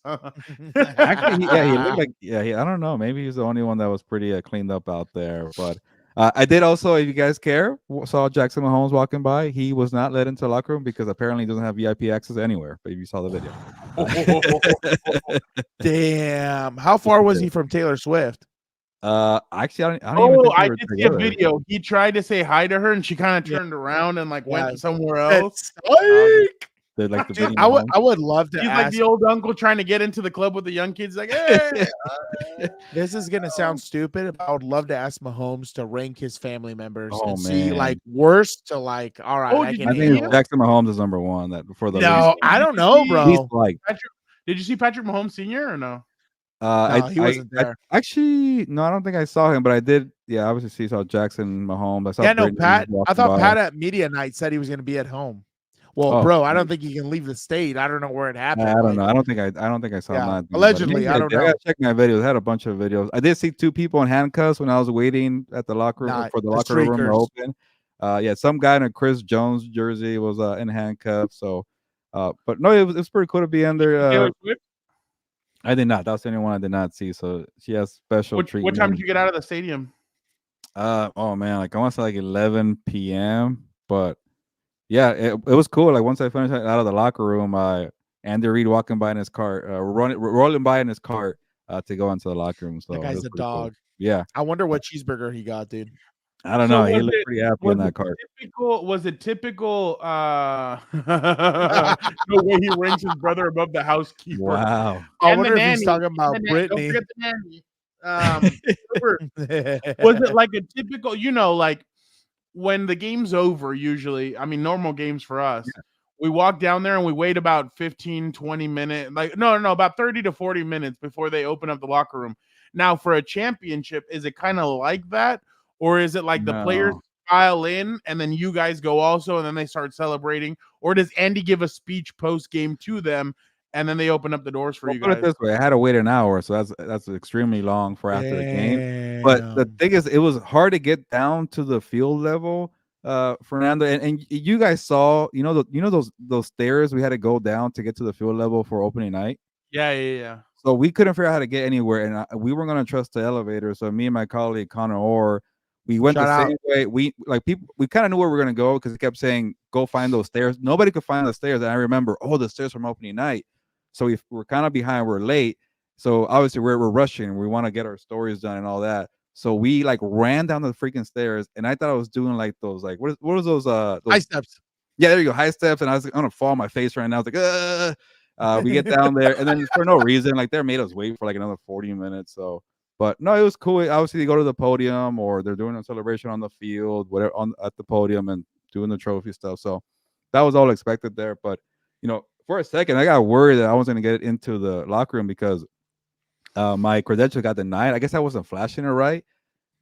Actually, he looked like I don't know. Maybe he's the only one that was pretty cleaned up out there. But I did also, if you guys care, saw Jackson Mahomes walking by. He was not let into the locker room because apparently he doesn't have VIP access anywhere. But if you saw the video, damn, how far was he from Taylor Swift? Actually, I don't even think I did see a video. He tried to say hi to her, and she kind of turned around and like went somewhere else. Like dude, I would love to. He's ask, like the old uncle trying to get into the club with the young kids. Like, hey. This is gonna sound stupid, but I would love to ask Mahomes to rank his family members and see like worst to like. All right, I think Jackson Mahomes is number one. That for the least, I don't know, bro. Like, did you see Patrick Mahomes Sr. or no? No, he wasn't there. Actually, no, I don't think I saw him, but I did. Yeah, obviously saw Jackson Mahomes. I saw Pat. I thought Pat at media night said he was going to be at home. Well, bro, I don't think he can leave the state. I don't know where it happened. I don't know. I don't think I saw that. Allegedly, I don't know. I gotta check my videos. I had a bunch of videos. I did see 2 people in handcuffs when I was waiting at the locker room for the locker room to open. Some guy in a Chris Jones jersey was in handcuffs. So, but no, it was pretty cool to be in there. I did not. That's the only one I did not see. So she has special treatment. What time did you get out of the stadium? Oh man, like I want to say like 11 p.m. But yeah, it was cool. Like once I finished out of the locker room, Andy Reid walking by in his car, rolling by in his car to go into the locker room. So that guy's a dog. Cool. Yeah, I wonder what cheeseburger he got, dude. I don't know. He looked pretty happy in that car. Was it typical? The way he ranks his brother above the housekeeper. Wow. I wonder if he's talking about Brittany. Don't forget the nanny. Was it like a typical? Like when the game's over, usually, I mean, normal games for us, we walk down there and we wait about 15, 20 minutes. Like no, about 30 to 40 minutes before they open up the locker room. Now, for a championship, is it kind of like that? Or is it like the players file in and then you guys go also and then they start celebrating? Or does Andy give a speech post game to them and then they open up the doors for you guys? Put it this way, I had to wait an hour, so that's extremely long for after the game. But the thing is, it was hard to get down to the field level, Fernando. And you guys saw, those stairs we had to go down to get to the field level for opening night. Yeah. So we couldn't figure out how to get anywhere, and we weren't going to trust the elevator. So me and my colleague Connor Orr, we went the same way. We kind of knew where we were going to go because he kept saying, go find those stairs. Nobody could find the stairs. And I remember, the stairs from opening night. So we're kind of behind. We're late. So obviously we're rushing. We want to get our stories done and all that. So we like ran down the freaking stairs. And I thought I was doing like those, like, what was those high steps? Yeah, there you go. High steps. And I was like, I'm going to fall on my face right now. I was like, we get down there. And then for no reason, like they made us wait for like another 40 minutes. So. But no, it was cool. Obviously, they go to the podium or they're doing a celebration on the field, whatever, at the podium and doing the trophy stuff. So that was all expected there. But for a second, I got worried that I wasn't going to get into the locker room because my credential got denied. I guess I wasn't flashing it right,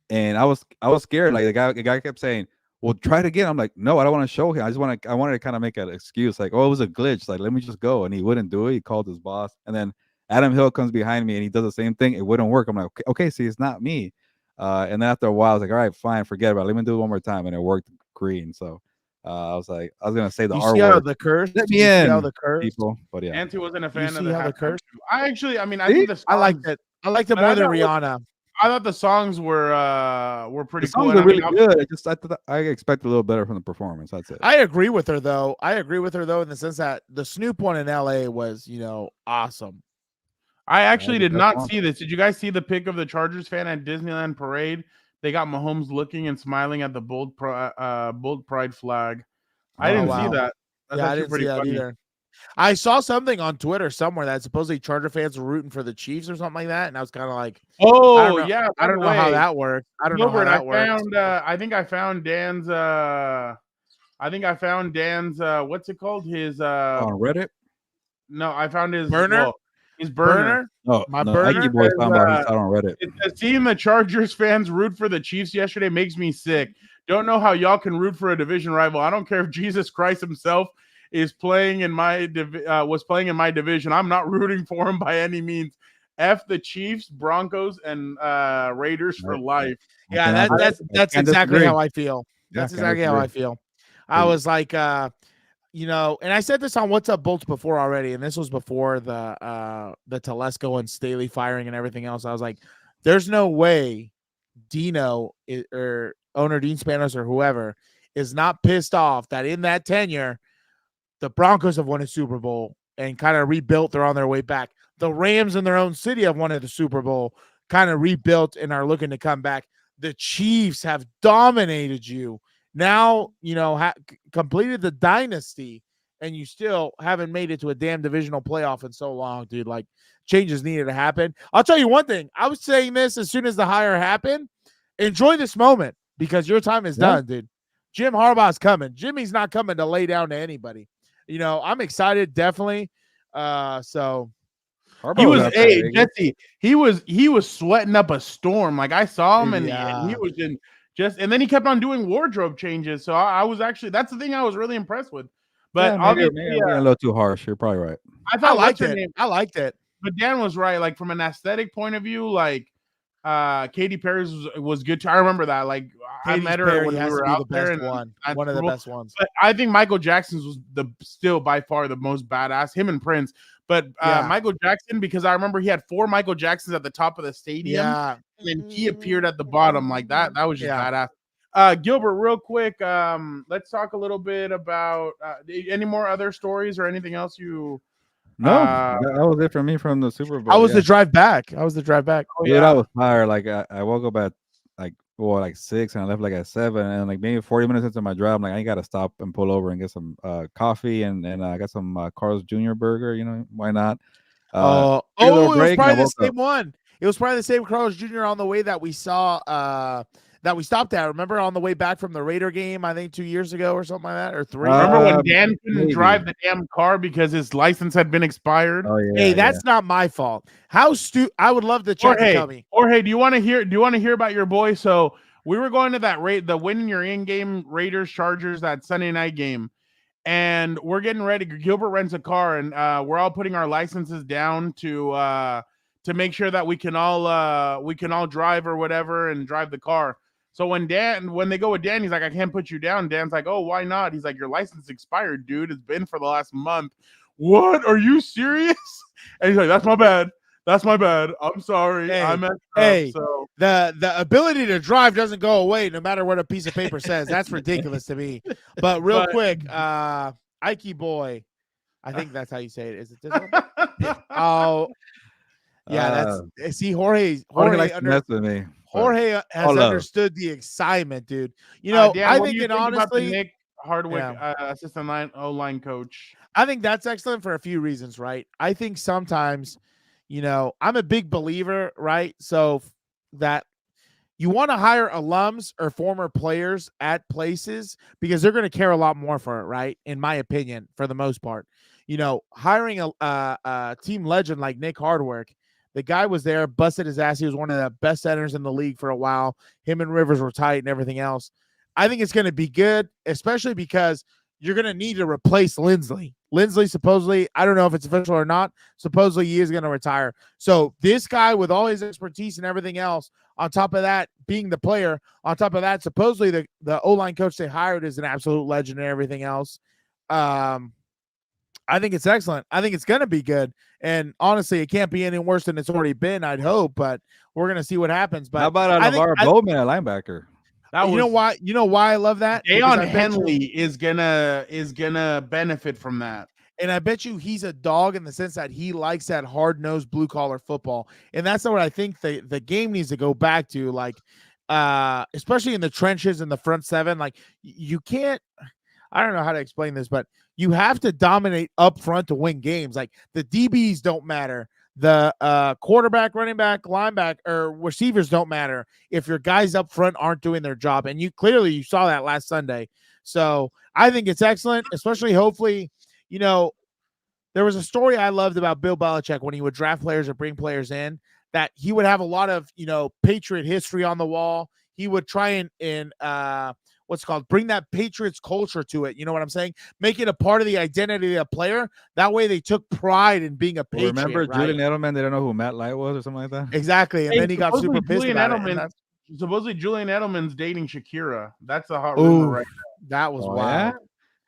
and I was scared. Like the guy kept saying, "Well, try it again." I'm like, "No, I don't want to show him. I wanted to kind of make an excuse, like, oh, it was a glitch. Like, let me just go." And he wouldn't do it. He called his boss, and then Adam Hill comes behind me and he does the same thing. It wouldn't work. I'm like, okay, see, it's not me. And then after a while, I was like, all right, fine, forget about it. Let me do it one more time. And it worked green. So I was like, I was going to say the R word. The curse? Let me in, the curse? People. But yeah. Auntie wasn't a fan of the curse. I think the songs, I liked it. I liked it more than Rihanna. I thought the songs were pretty cool. The songs are really good. I expect a little better from the performance. That's it. I agree with her though. In the sense that the Snoop one in LA was, awesome. I actually did not see this. Did you guys see the pic of the Chargers fan at Disneyland Parade? They got Mahomes looking and smiling at the bold pride flag. I didn't see that. That's I didn't see that funny. Either. I saw something on Twitter somewhere that supposedly Charger fans were rooting for the Chiefs or something like that, and I was kind of like, I don't know how that works. I don't know how that works. I think I found Dan's. What's it called? His on Reddit. No, I found his burner. Well, his burner. Oh, my burner. Boys found out he's out on Reddit. Seeing the Chargers fans root for the Chiefs yesterday makes me sick. Don't know how y'all can root for a division rival. I don't care if Jesus Christ himself is playing in my was playing in my division. I'm not rooting for him by any means. F the Chiefs, Broncos, and Raiders for life. Yeah, that's exactly how I feel. That's exactly how I feel. I was like, you know, and I said this on What's Up Bolts before already, and this was before the Telesco and Staley firing and everything else. I was like, there's no way Dino or owner Dean Spanos or whoever is not pissed off that in that tenure, the Broncos have won a Super Bowl and kind of rebuilt. They're on their way back. The Rams in their own city have won the Super Bowl, kind of rebuilt and are looking to come back. The Chiefs have dominated you. Now, you know, completed the dynasty, and you still haven't made it to a damn divisional playoff in so long, dude. Like, changes needed to happen. I'll tell you one thing. I was saying this as soon as the hire happened. Enjoy this moment because your time is done, dude. Jim Harbaugh's coming. Jimmy's not coming to lay down to anybody. You know, I'm excited, definitely. So he was Jesse. He was sweating up a storm. Like I saw him, and he was in and then he kept on doing wardrobe changes. So I was actually that's the thing I was really impressed with. But obviously, maybe a little too harsh. You're probably right. I liked it. I liked it. But Dan was right. Like from an aesthetic point of view, like Katy Perry was good too. I remember that. Like I met her when we were out there, and one of the best ones. But I think Michael Jackson's was still by far the most badass. Him and Prince. But Michael Jackson, because I remember he had 4 Michael Jacksons at the top of the stadium, and then he appeared at the bottom like that. That was just badass. Gilbert, real quick, let's talk a little bit about any more other stories or anything else you. No, that was it for me from the Super Bowl. I was the drive back. Oh, dude, I was tired. Like I woke up at like 6 and I left like at 7, and like maybe 40 minutes into my drive, I'm like I gotta stop and pull over and get some coffee and I got some Carl's Jr. burger. You know, why not? It was probably the same one. It was probably the same Carl's Jr. on the way that we saw that we stopped at. Remember on the way back from the Raider game, I think 2 years ago or something like that, or 3. Remember when Dan couldn't drive the damn car because his license had been expired? Oh, yeah, hey, that's not my fault. How I would love to check and tell me. Jorge, do you want to hear about your boy? So we were going to that the win your in-game Raiders Chargers, that Sunday night game, and we're getting ready. Gilbert rents a car, and we're all putting our licenses down to make sure that we can all drive or whatever and drive the car. So when they go with Dan, he's like, I can't put you down. Dan's like, oh, why not? He's like, your license expired, dude. It's been for the last month. What? Are you serious? And he's like, that's my bad. That's my bad. I'm sorry. I messed up. So the ability to drive doesn't go away no matter what a piece of paper says. That's ridiculous to me. But real quick, Ike boy, I think that's how you say it. Is it this one? Oh, yeah. That's see Jorge likes to mess with me. Jorge has understood the excitement, dude. You know, Dan, I think it honestly, Nick Hardwick, assistant O-line coach. I think that's excellent for a few reasons, right? I think sometimes, you know, I'm a big believer, right? So that you want to hire alums or former players at places because they're going to care a lot more for it, right? In my opinion, for the most part, you know, hiring a team legend like Nick Hardwick. The guy was there, busted his ass. He was one of the best centers in the league for a while. Him and Rivers were tight and everything else. I think it's going to be good, especially because you're going to need to replace Lindsley. Lindsley, supposedly, I don't know if it's official or not, supposedly he is going to retire. So this guy with all his expertise and everything else, on top of that, being the player, on top of that, supposedly the O-line coach they hired is an absolute legend and everything else. I think it's excellent. I think it's going to be good. And honestly, it can't be any worse than it's already been, I'd hope, but we're going to see what happens. But how about LeVar Bowman at linebacker? You know why I love that? Deion Henley is gonna benefit from that. And I bet you he's a dog in the sense that he likes that hard-nosed blue-collar football. And that's what I think the game needs to go back to, like, especially in the trenches in the front seven. Like, you can't – I don't know how to explain this, but you have to dominate up front to win games. Like, the DBs don't matter. The quarterback, running back, linebacker, or receivers don't matter if your guys up front aren't doing their job. And you saw that last Sunday. So I think it's excellent, especially hopefully – you know, there was a story I loved about Bill Belichick when he would draft players or bring players in, that he would have a lot of, Patriot history on the wall. He would try and what's called, bring that Patriots culture to it. You know what I'm saying? Make it a part of the identity of the player. That way they took pride in being a Patriot. Remember right? Julian Edelman? They don't know who Matt Light was or something like that. Exactly. And then he got super pissed Julian about Edelman, it. supposedly Julian Edelman's dating Shakira. That's a hot rumor right now. That was Oh, wild.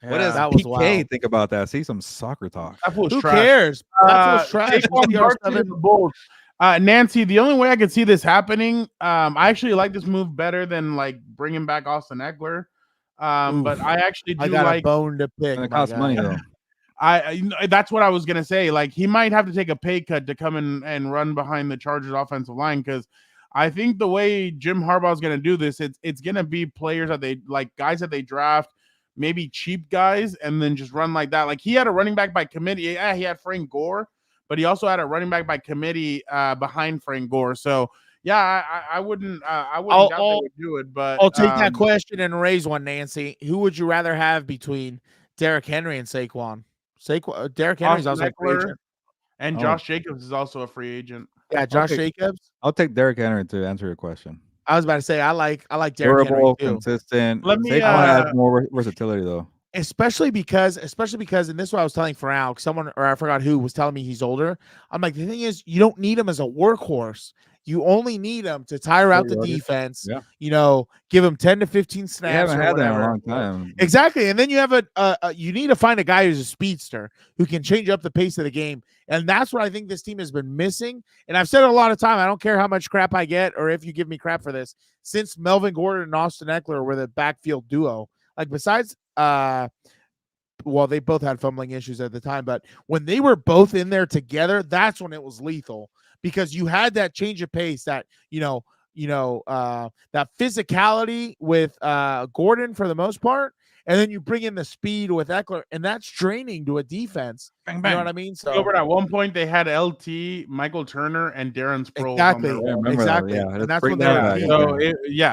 Yeah? What does that was PK wild. think about that? See some soccer talk. Who cares? That trash. Saquon Barkley to the Bulls. Nancy, the only way I could see this happening, I actually like this move better than like bringing back Austin Eckler. But I actually do got like a bone to pick. And it costs money though. That's what I was gonna say. Like he might have to take a pay cut to come in and run behind the Chargers offensive line, because I think the way Jim Harbaugh is gonna do this, it's gonna be players that they like, guys that they draft, maybe cheap guys, and then just run like that. Like he had a running back by committee. Yeah, he had Frank Gore, but he also had a running back by committee behind Frank Gore. So yeah, I wouldn't doubt they would do it. But I'll take that question and raise one, Nancy. Who would you rather have between Derrick Henry and Saquon? Derrick Henry's also a free agent. And Josh Jacobs is also a free agent. Yeah, Josh Jacobs. I'll take Derrick Henry to answer your question. I was about to say I like Derrick Henry too. Consistent. Saquon has more versatility though. Especially because, and this is what I was telling Farrell, someone, or I forgot who, was telling me he's older. I'm like, the thing is, you don't need him as a workhorse. You only need him to tire out the defense. Yeah. You know, give him 10 to 15 snaps. You haven't or had that in whatever. a long time. Exactly. And then you have you need to find a guy who's a speedster who can change up the pace of the game. And that's what I think this team has been missing. And I've said it a lot of time. I don't care how much crap I get or if you give me crap for this. Since Melvin Gordon and Austin Eckler were the backfield duo, like besides, well, they both had fumbling issues at the time, but when they were both in there together, that's when it was lethal, because you had that change of pace, that that physicality with Gordon for the most part, and then you bring in the speed with Eckler, and that's draining to a defense. Bang, bang. You know what I mean? So Gilbert, at one point they had LT, Michael Turner, and Darren Sproles. Exactly. That. Yeah, And that's when they so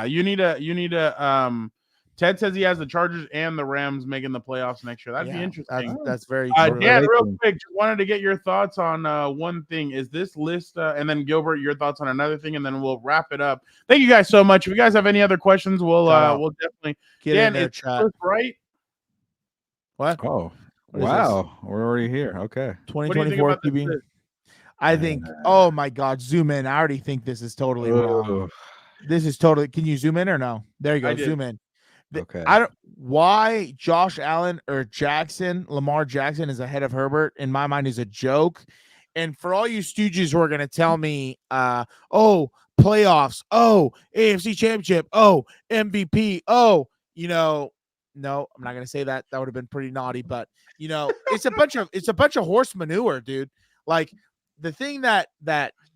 you need a Ted says he has the Chargers and the Rams making the playoffs next year. That'd be interesting. That's very Dan, real quick, just wanted to get your thoughts on one thing. Is this list, and then Gilbert, your thoughts on another thing, and then we'll wrap it up. Thank you guys so much. If you guys have any other questions, we'll definitely get in there, chat. Right? What? Oh, wow. We're already here. Okay. 2024 QB. I think, oh my God, zoom in. I already think this is totally wrong. This is totally, can you zoom in or no? There you go. Zoom in. Okay. I don't, why Josh Allen or Lamar Jackson is ahead of Herbert, in my mind, is a joke. And for all you stooges who are going to tell me, oh, playoffs, oh, AFC championship, oh, MVP, oh, no, I'm not going to say that. That would have been pretty naughty, but it's a bunch of horse manure, dude. Like the thing that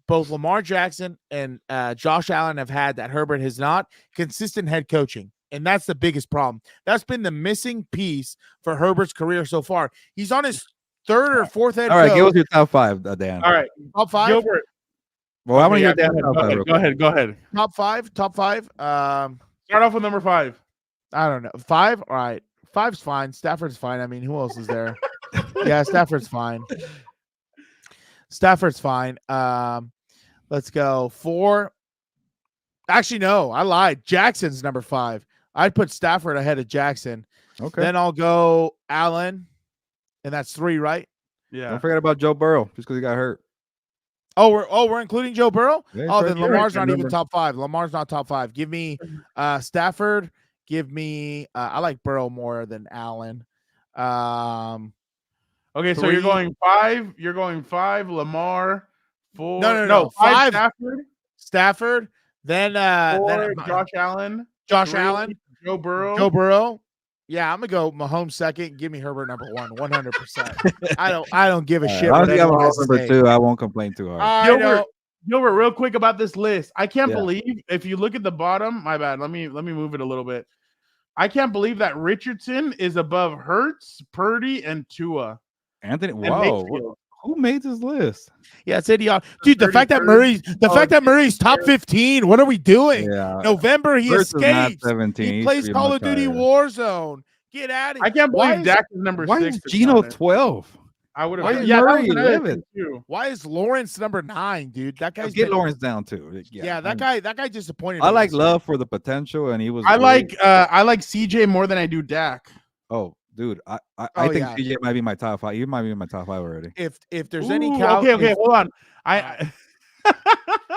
both Lamar Jackson and Josh Allen have had that Herbert has not, consistent head coaching. And that's the biggest problem. That's been the missing piece for Herbert's career so far. He's on his third or fourth head coach. All right, give us your top five, Dan. All right. Top five? Gilbert. Well, I'm going to get Dan. Go ahead. Top five? Start off with number 5. I don't know. 5? All right. 5's fine. Stafford's fine. I mean, who else is there? Yeah, Stafford's fine. Let's go. 4. Actually, no, I lied. Jackson's number 5. I'd put Stafford ahead of Jackson. Okay. Then I'll go Allen, and that's 3, right? Yeah. Don't forget about Joe Burrow, just because he got hurt. Oh, we're including Joe Burrow? Yeah, then Lamar's not even top 5. Lamar's not top 5. Give me Stafford. Give me I like Burrow more than Allen. Okay, 3. So you're going 5. You're going 5. Lamar. 4. No. 5. Stafford. Then 4. Josh Allen. 3, Joe Burrow. Yeah, I'm gonna go Mahomes second. Give me Herbert number 1, 100%. I don't give a shit. I'll give Mahomes number 2. I won't complain too hard. Gilbert, real quick about this list. I can't believe, if you look at the bottom, my bad. Let me move it a little bit. I can't believe that Richardson is above Hurts, Purdy, and Tua. Anthony, whoa. Who made this list? Yeah, it's idiotic. Dude, the fact that Murray's top 15. What are we doing? Yeah. November, he escapes. 17. He plays Call of Duty Warzone. Get out of here. I can't believe Dak is number 6. Why is Geno 12? I would Why have. is Yeah, that Murray was another 11? thing too. Why is Lawrence number 9, dude? That guy's Get been, Lawrence down too. yeah, that guy disappointed. I me like this year. Love for the potential, and he was. I great. like CJ more than I do Dak. Oh, dude, I Oh, think yeah. CJ might be my top 5. He might be in my top 5 already. If there's any Ooh, okay, if- hold on. I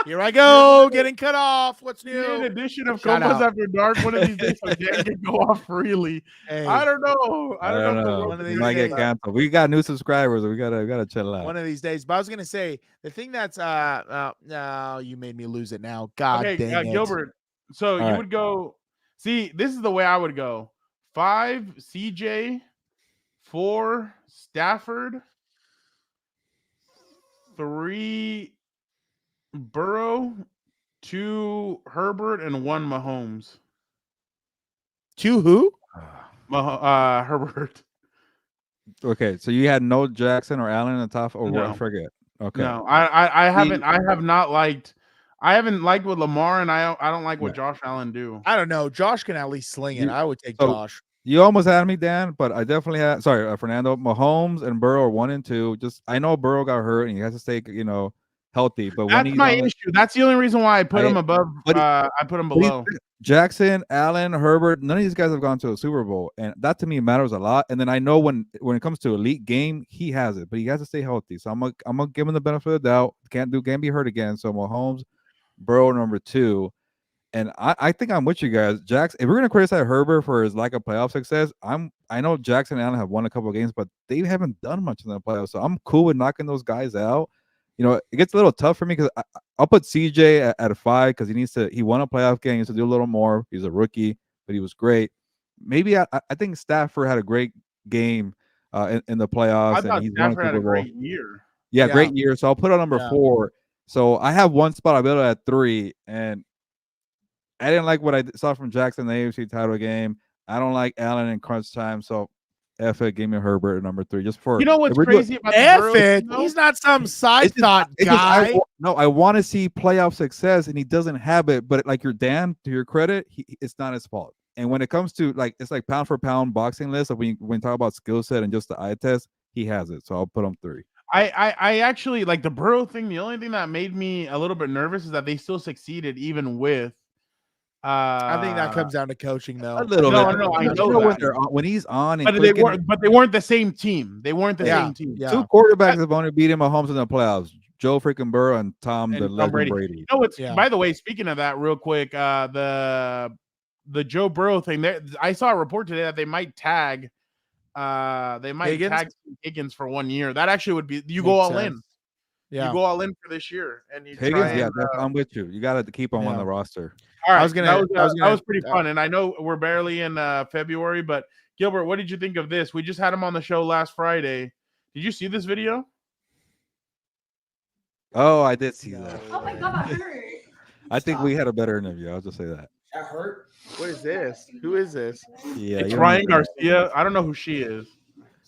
here I go, getting cut off. What's an new? edition of Shout Compas out. After Dark. One of these days, so Dan can go off freely. Hey, I don't know. I don't know. If the know. world One of We these might get days. canceled. We got new subscribers. We gotta chill out. one of these days. But I was gonna say the thing that's no, you made me lose it now. God Okay, dang it. Gilbert. So you right. would go. See, this is the way I would go: 5 CJ, 4 Stafford, 3 Burrow, 2 Herbert, and 1 Mahomes. To who? Herbert. Okay, so you had no Jackson or Allen in the top, or what? I No. forget. Okay. No, I haven't. I have not liked. I haven't liked what Lamar, and I don't like what Josh Allen do. I don't know. Josh can at least sling it. You- I would take so- Josh. You almost had me, Dan, but I definitely had. Sorry, Fernando. Mahomes and Burrow are 1 and 2. Just I know Burrow got hurt and he has to stay, healthy. But when That's he's my on, issue. That's the only reason why I put him above. but he- I put him but he's- below. Jackson, Allen, Herbert, none of these guys have gone to a Super Bowl, and that to me matters a lot. And then I know when it comes to elite game, he has it, but he has to stay healthy. So I'm gonna give him the benefit of the doubt. Can't be hurt again. So Mahomes, Burrow number 2. And I think I'm with you guys. Jackson, if we're gonna criticize Herbert for his lack of playoff success, I know Jackson and Allen have won a couple of games, but they haven't done much in the playoffs. So I'm cool with knocking those guys out. It gets a little tough for me because I'll put CJ at a 5 because he won a playoff game. He needs to do a little more. He's a rookie, but he was great. Maybe I think Stafford had a great game in the playoffs. I thought and he's won Stafford had a Super Bowl. great year. Yeah, Yeah. great year. So I'll put on number Yeah. 4. So I have one spot. I built it at 3, and I didn't like what I saw from Jackson in the AFC title game. I don't like Allen in crunch time. So F it, give me Herbert at number 3. Just for You know what's if we're doing- crazy about the F Burrow it. thing, though? He's not some side It's just- thought it's just guy. I want to see playoff success, and he doesn't have it. But like your Dan, to your credit, it's not his fault. And when it comes to it's like pound for pound boxing list, when you talk about skill set and just the eye test, he has it. So I'll put him 3. I actually like the Burrow thing. The only thing that made me a little bit nervous is that they still succeeded even with. I think that comes down to coaching, though. A little No, bit. no, I You know when that. they're on, when he's on, and But they clicking, weren't the same team. They weren't the Yeah. same team. Yeah. 2 quarterbacks have only beaten Mahomes in the playoffs: Joe freaking Burrow and Tom And the Tom legend Brady. Brady. You know what's Yeah. by the way, speaking of that, real quick, the Joe Burrow thing. I saw a report today that they might tag Higgins? tag Higgins for 1 year. That actually would be you go Makes all sense. in. Yeah. You go all in for this year, and you Higgins, try. And, I'm with you. You got to keep him on Yeah. the roster. all right, I was gonna- that gonna- was pretty fun, and I know we're barely in February, but Gilbert, what did you think of this? We just had him on the show last Friday. Did you see this video? Oh, I did see that. Oh my god, that hurt. I think we had a better interview. I'll just say that. That hurt. What is this? Who is this? Yeah, It's you don't Ryan need to- Garcia. I don't know who she is.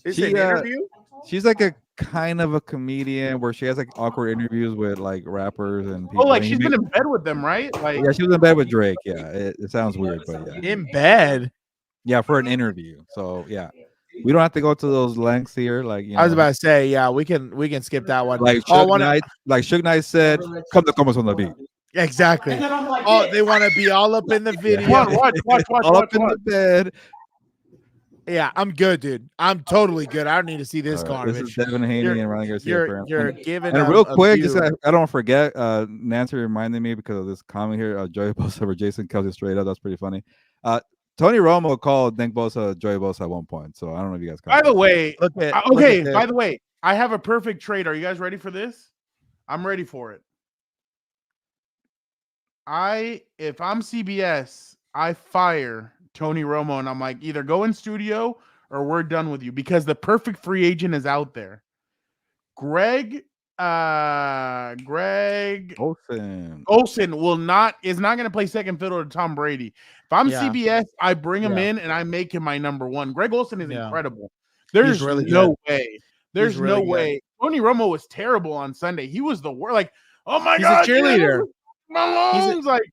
Is She, it an uh, interview? She's like a kind of a comedian where she has like awkward interviews with like rappers and people. Oh, like and she's he been makes- in bed with them, right? Like, Yeah, she was in bed with Drake. Yeah, it sounds weird, but yeah. In bed. Yeah, for an interview. So yeah, we don't have to go to those lengths here. Like I was about to say, yeah, we can skip that one. like Oh, Suge Knight said, "Come to Compas on the beat." exactly. And then I'm like, Oh, they want to be all up in the video. Come on, watch, All up in the bed. Yeah, I'm good, dude. I'm totally good. I don't need to see this All right, garbage. this is Devin Haney You're- and Ryan Garcia. You're apparently. giving And them real a quick, just view. I don't forget, Nancy reminded me because of this comment here, Joey Bosa over Jason Kelce straight up. That's pretty funny. Tony Romo called Nick Bosa Joey Bosa at one point. So I don't know if you guys By the way, Look at, okay. look By at the way, I have a perfect trade. Are you guys ready for this? I'm ready for it. If I'm CBS, I fire Tony Romo and I'm like, either go in studio or we're done with you because the perfect free agent is out there. Greg Olsen. Olsen is not going to play second fiddle to Tom Brady. If I'm Yeah. CBS, I bring him Yeah. in and I make him my number one. Greg Olsen is Yeah. incredible. There's really no way. There's really no good. way. Tony Romo was terrible on Sunday. He was the worst. Like, oh my He's a god, cheerleader. Mahomes, like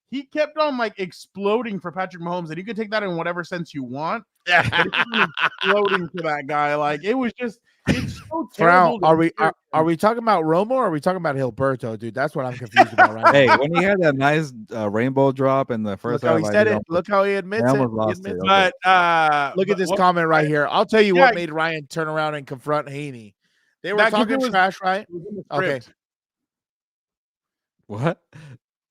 he kept on like exploding for Patrick Mahomes, and you can take that in whatever sense you want. But he kept on exploding for that guy. Like it was just It's so Brown, terrible. are we talking about Romo or are we talking about Gilberto, dude? That's what I'm confused about right Hey, now. when he had that nice rainbow drop in the first Look how he half, said it. Look how he I admits it. almost He lost admits it. it. But Look at this comment right here. I'll tell you what made Ryan turn around and confront Haney. They were talking trash, right? It was in the Okay. script. What?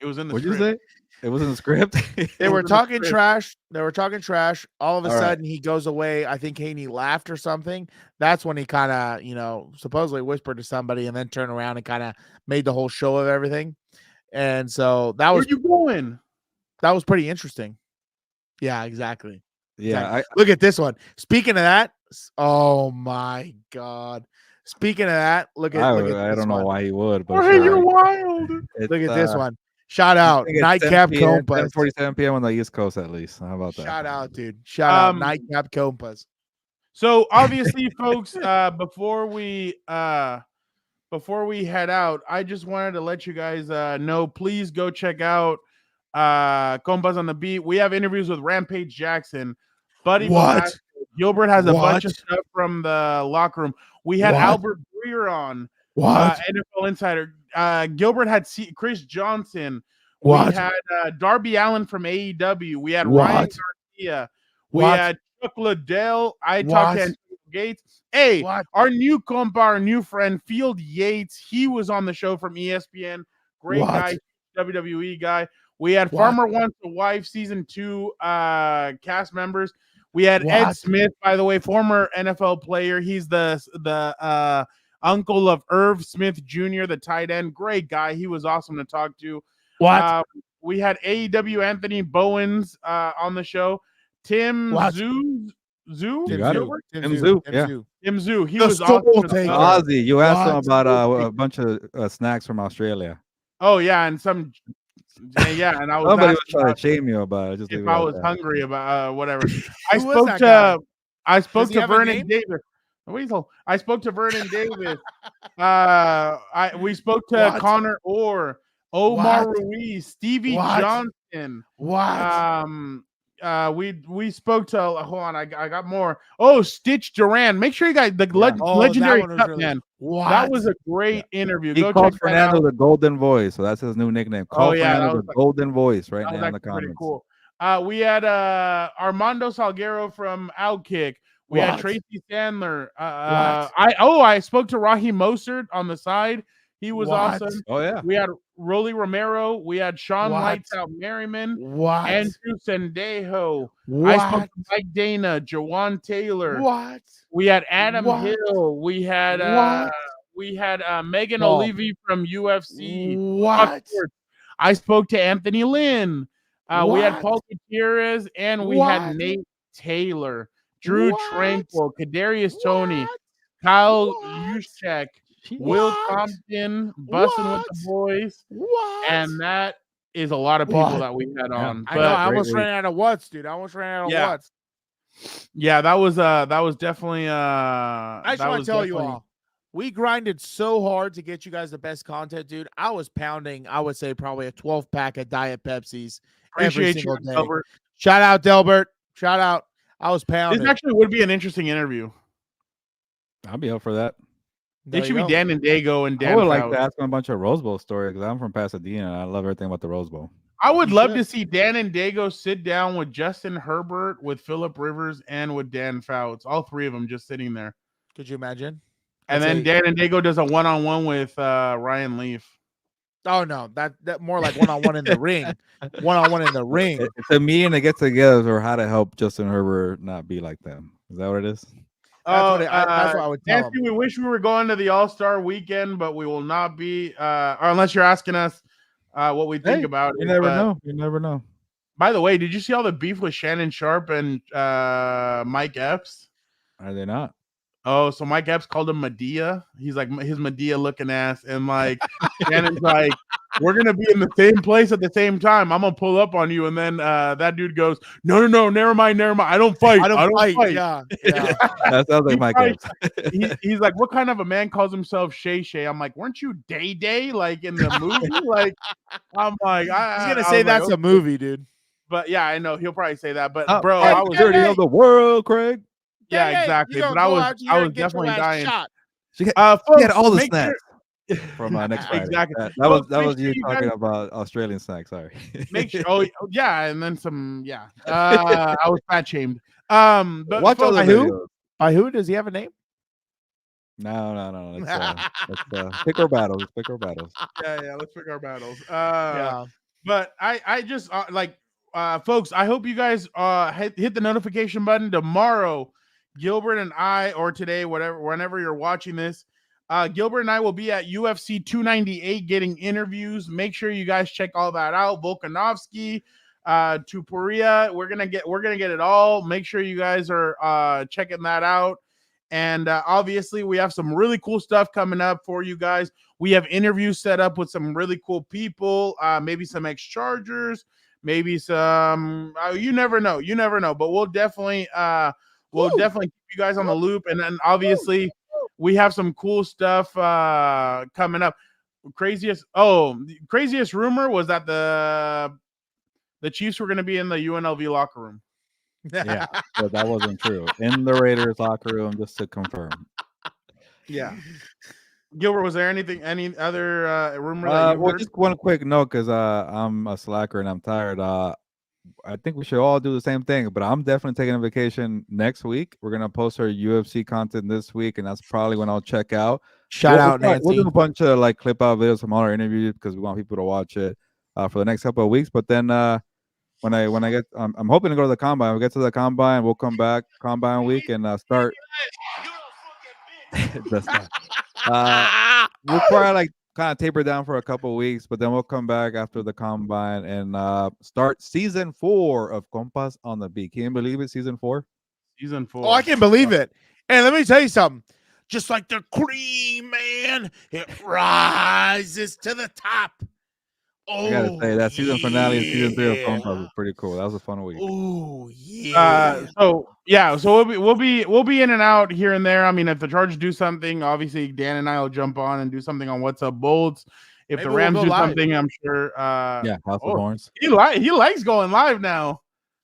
It was in the What'd you script. say? It was in the script. They were was in the talking script. trash. They were talking trash. All of a All right. sudden, he goes away. I think Haney laughed or something. That's when he kind of, supposedly whispered to somebody and then turned around and kind of made the whole show of everything. And so that Where you going? That was pretty interesting. Yeah, exactly. Yeah. Exactly. Look at this one. Speaking of that, oh my God. Speaking of that, look at I don't know why he would, but hey, you're wild. Look at this one. Shout out Nightcap Compas. 10:47 p.m. on the East Coast, at least. How about that? Shout out, dude. Shout out Nightcap Compas. So obviously, folks, before we head out, I just wanted to let you guys know. Please go check out Compas on the Beat. We have interviews with Rampage Jackson, Buddy. What? Gilbert has a bunch of stuff from the locker room. We had Albert Breer on. NFL Insider. Gilbert had Chris Johnson. We had Darby Allin from AEW. We had Ryan Garcia. We had Chuck Liddell. I talked to Antonio Gates. Hey, our new compa, our new friend, Field Yates. He was on the show from ESPN. Great guy, WWE guy. We had Farmer Wants a Wife season 2 cast members. We had Ed Smith, by the way, former NFL player. He's the uncle of Irv Smith Jr., the tight end. Great guy. He was awesome to talk to. We had AEW Anthony Bowens on the show. Tim Zoo. Tim Zoo. He was awesome. Ozzy, you asked him about a bunch of snacks from Australia. Oh yeah, and some. Yeah, and I was. Somebody was trying to shame you about it. Just if I was hungry about whatever. I spoke to Vernon Davis. Weasel. I spoke to Vernon Davis. We spoke to Connor Orr, Omar Ruiz, Stevie Johnson. We spoke to. Hold on, I got more. Oh, Stitch Duran. Make sure you guys the legendary cut really, man. That was a great interview. He called Fernando the Golden Voice, so that's his new nickname. Call Fernando the Golden Voice right now in the comments. Cool. We had Armando Salguero from Outkick. We had Tracy Sandler. I spoke to Raheem Mostert on the side. He was awesome. Oh yeah. We had Rolly Romero. We had Sean Lights Out Merriman. Andrew Sendejo. I spoke to Mike Dana, Jawan Taylor. We had Adam Hill. We had Megan O'Leary from UFC. I spoke to Anthony Lynn. We had Paul Gutierrez, and we had Nate Taylor, Drew Tranquil, Kadarius Toney, Kyle Juszczyk, Will Compton, Bussin' with the Boys, and that is a lot of people that we had on. I know, I almost ran out of what's, dude. I almost ran out of what's. Yeah, that was definitely I just want to tell you all, we grinded so hard to get you guys the best content, dude. I was pounding, I would say probably a 12-pack of Diet Pepsis every single day. Delbert. Shout out, Delbert. Shout out. I was pounding. This actually would be an interesting interview. I'll be up for that. It should be Dan and Dago and Dan. I would like to ask him a bunch of Rose Bowl stories because I'm from Pasadena and I love everything about the Rose Bowl. I would love to see Dan and Dago sit down with Justin Herbert, with Phillip Rivers, and with Dan Fouts. All three of them just sitting there. Could you imagine? And then Dan and Dago does a one-on-one with Ryan Leaf. Oh no, that more like one-on-one in the ring. One-on-one in the ring. It's a meeting to get together for how to help Justin Herbert not be like them. Is that what it is? That's what I would tell Nancy, we wish we were going to the All-Star weekend, but we will not be, or unless you're asking us what we think about it. You never know. You never know. By the way, did you see all the beef with Shannon Sharp and Mike Epps? Are they not? Oh, so Mike Epps called him Medea. He's like his Medea looking ass. And like Shannon's like, we're going to be in the same place at the same time. I'm going to pull up on you. And then that dude goes, no, never mind. I don't fight. I don't fight. Yeah. That sounds like Mike Epps. He's like, what kind of a man calls himself Shay Shay? I'm like, weren't you Day Day like in the movie? Like, I'm like, he's going to say that's a movie, dude. But yeah, I know. He'll probably say that. But bro, I was dirty of the world, Craig. Yeah, Hey, exactly. you But gonna I go was out I here was and get your definitely ass dying. shot. She had Folks, all the make sure. snacks from next Friday. Exactly. That Folks, was make sure you you talking guys about Australian snacks. Sorry. make sure. Oh yeah, and then some. Yeah. I was fat shamed. But Watch folks, other By who? videos. By who? Does he have a name? No. Let's pick our battles. Let's pick our battles. yeah, let's pick our battles. Yeah. But I just folks, I hope you guys hit the notification button tomorrow. Gilbert and I, or today, whenever you're watching this, Gilbert and I will be at UFC 298 getting interviews. Make sure you guys check all that out. Volkanovski, Tupuria, we're gonna get it all. Make sure you guys are checking that out. And obviously, we have some really cool stuff coming up for you guys. We have interviews set up with some really cool people, maybe some ex-Chargers, maybe some. You never know. But we'll definitely keep you guys on the loop. And then obviously, we have some cool stuff coming up. Craziest rumor was that the Chiefs were going to be in the UNLV locker room. Yeah, but that wasn't true. In the Raiders locker room, just to confirm. Yeah. Gilbert, was there any other rumor that you Well, heard? just one quick note, because I'm a slacker and I'm tired. I think we should all do the same thing, but I'm definitely taking a vacation next week. We're gonna post our UFC content this week, and that's probably when I'll check out. Shout out, We'll Nancy. do a bunch of like clip out videos from all our interviews because we want people to watch it for the next couple of weeks. But then when I get, I'm hoping to go to the combine. We'll get to the combine. We'll come back combine week and start. We'll probably like kind of taper down for a couple of weeks, but then we'll come back after the combine and start season 4 of Compas on the Beat. Can you believe it? Season 4. Season 4. Oh, I can believe it. And let me tell you something. Just like the cream, man, it rises to the top. Oh, I gotta say that season finale of season 3 of Compas was pretty cool. That was a fun week. Oh yeah. So we'll be in and out here and there. I mean, if the Chargers do something, obviously Dan and I will jump on and do something on What's Up Bolts. If Maybe the Rams we'll do go live. something, I'm sure. Yeah, House of Horns. He likes going live now.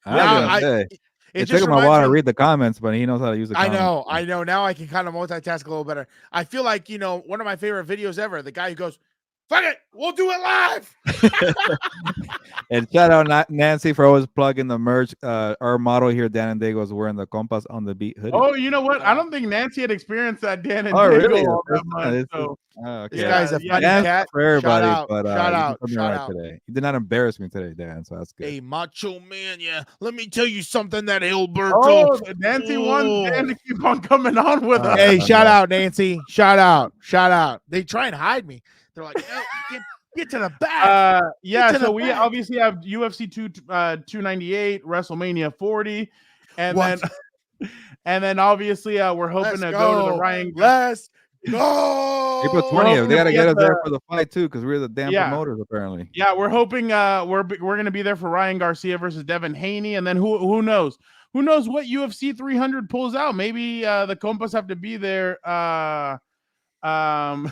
It took him a while to read the comments, but he knows how to use the comments. I know. Now I can kind of multitask a little better. I feel like, one of my favorite videos ever, the guy who goes, fuck it, we'll do it live. And shout out Nancy for always plugging the merch. Our model here, Dan Ando, is wearing the Compas on the Beat hoodie. Oh, you know what? I don't think Nancy had experienced that Dan and really? all that much. So. Okay. This guy's a funny cat. For everybody, shout out. Today. He did not embarrass me today, Dan, so that's good. Hey, macho man, yeah. Let me tell you something that Hilberto. Oh, Nancy wants Dan to keep on coming on with us. Hey, shout out, Nancy. Shout out. They try and hide me. They're like, no, get to the back. So we obviously have UFC 298, WrestleMania 40, and then obviously we're hoping to go to the Ryan. Let's go. April 20th. They gotta get us there for the fight too, because we're the damn promoters apparently. Yeah, we're hoping we're gonna be there for Ryan Garcia versus Devin Haney, and then who knows? Who knows what UFC 300 pulls out? Maybe the Compas have to be there. Got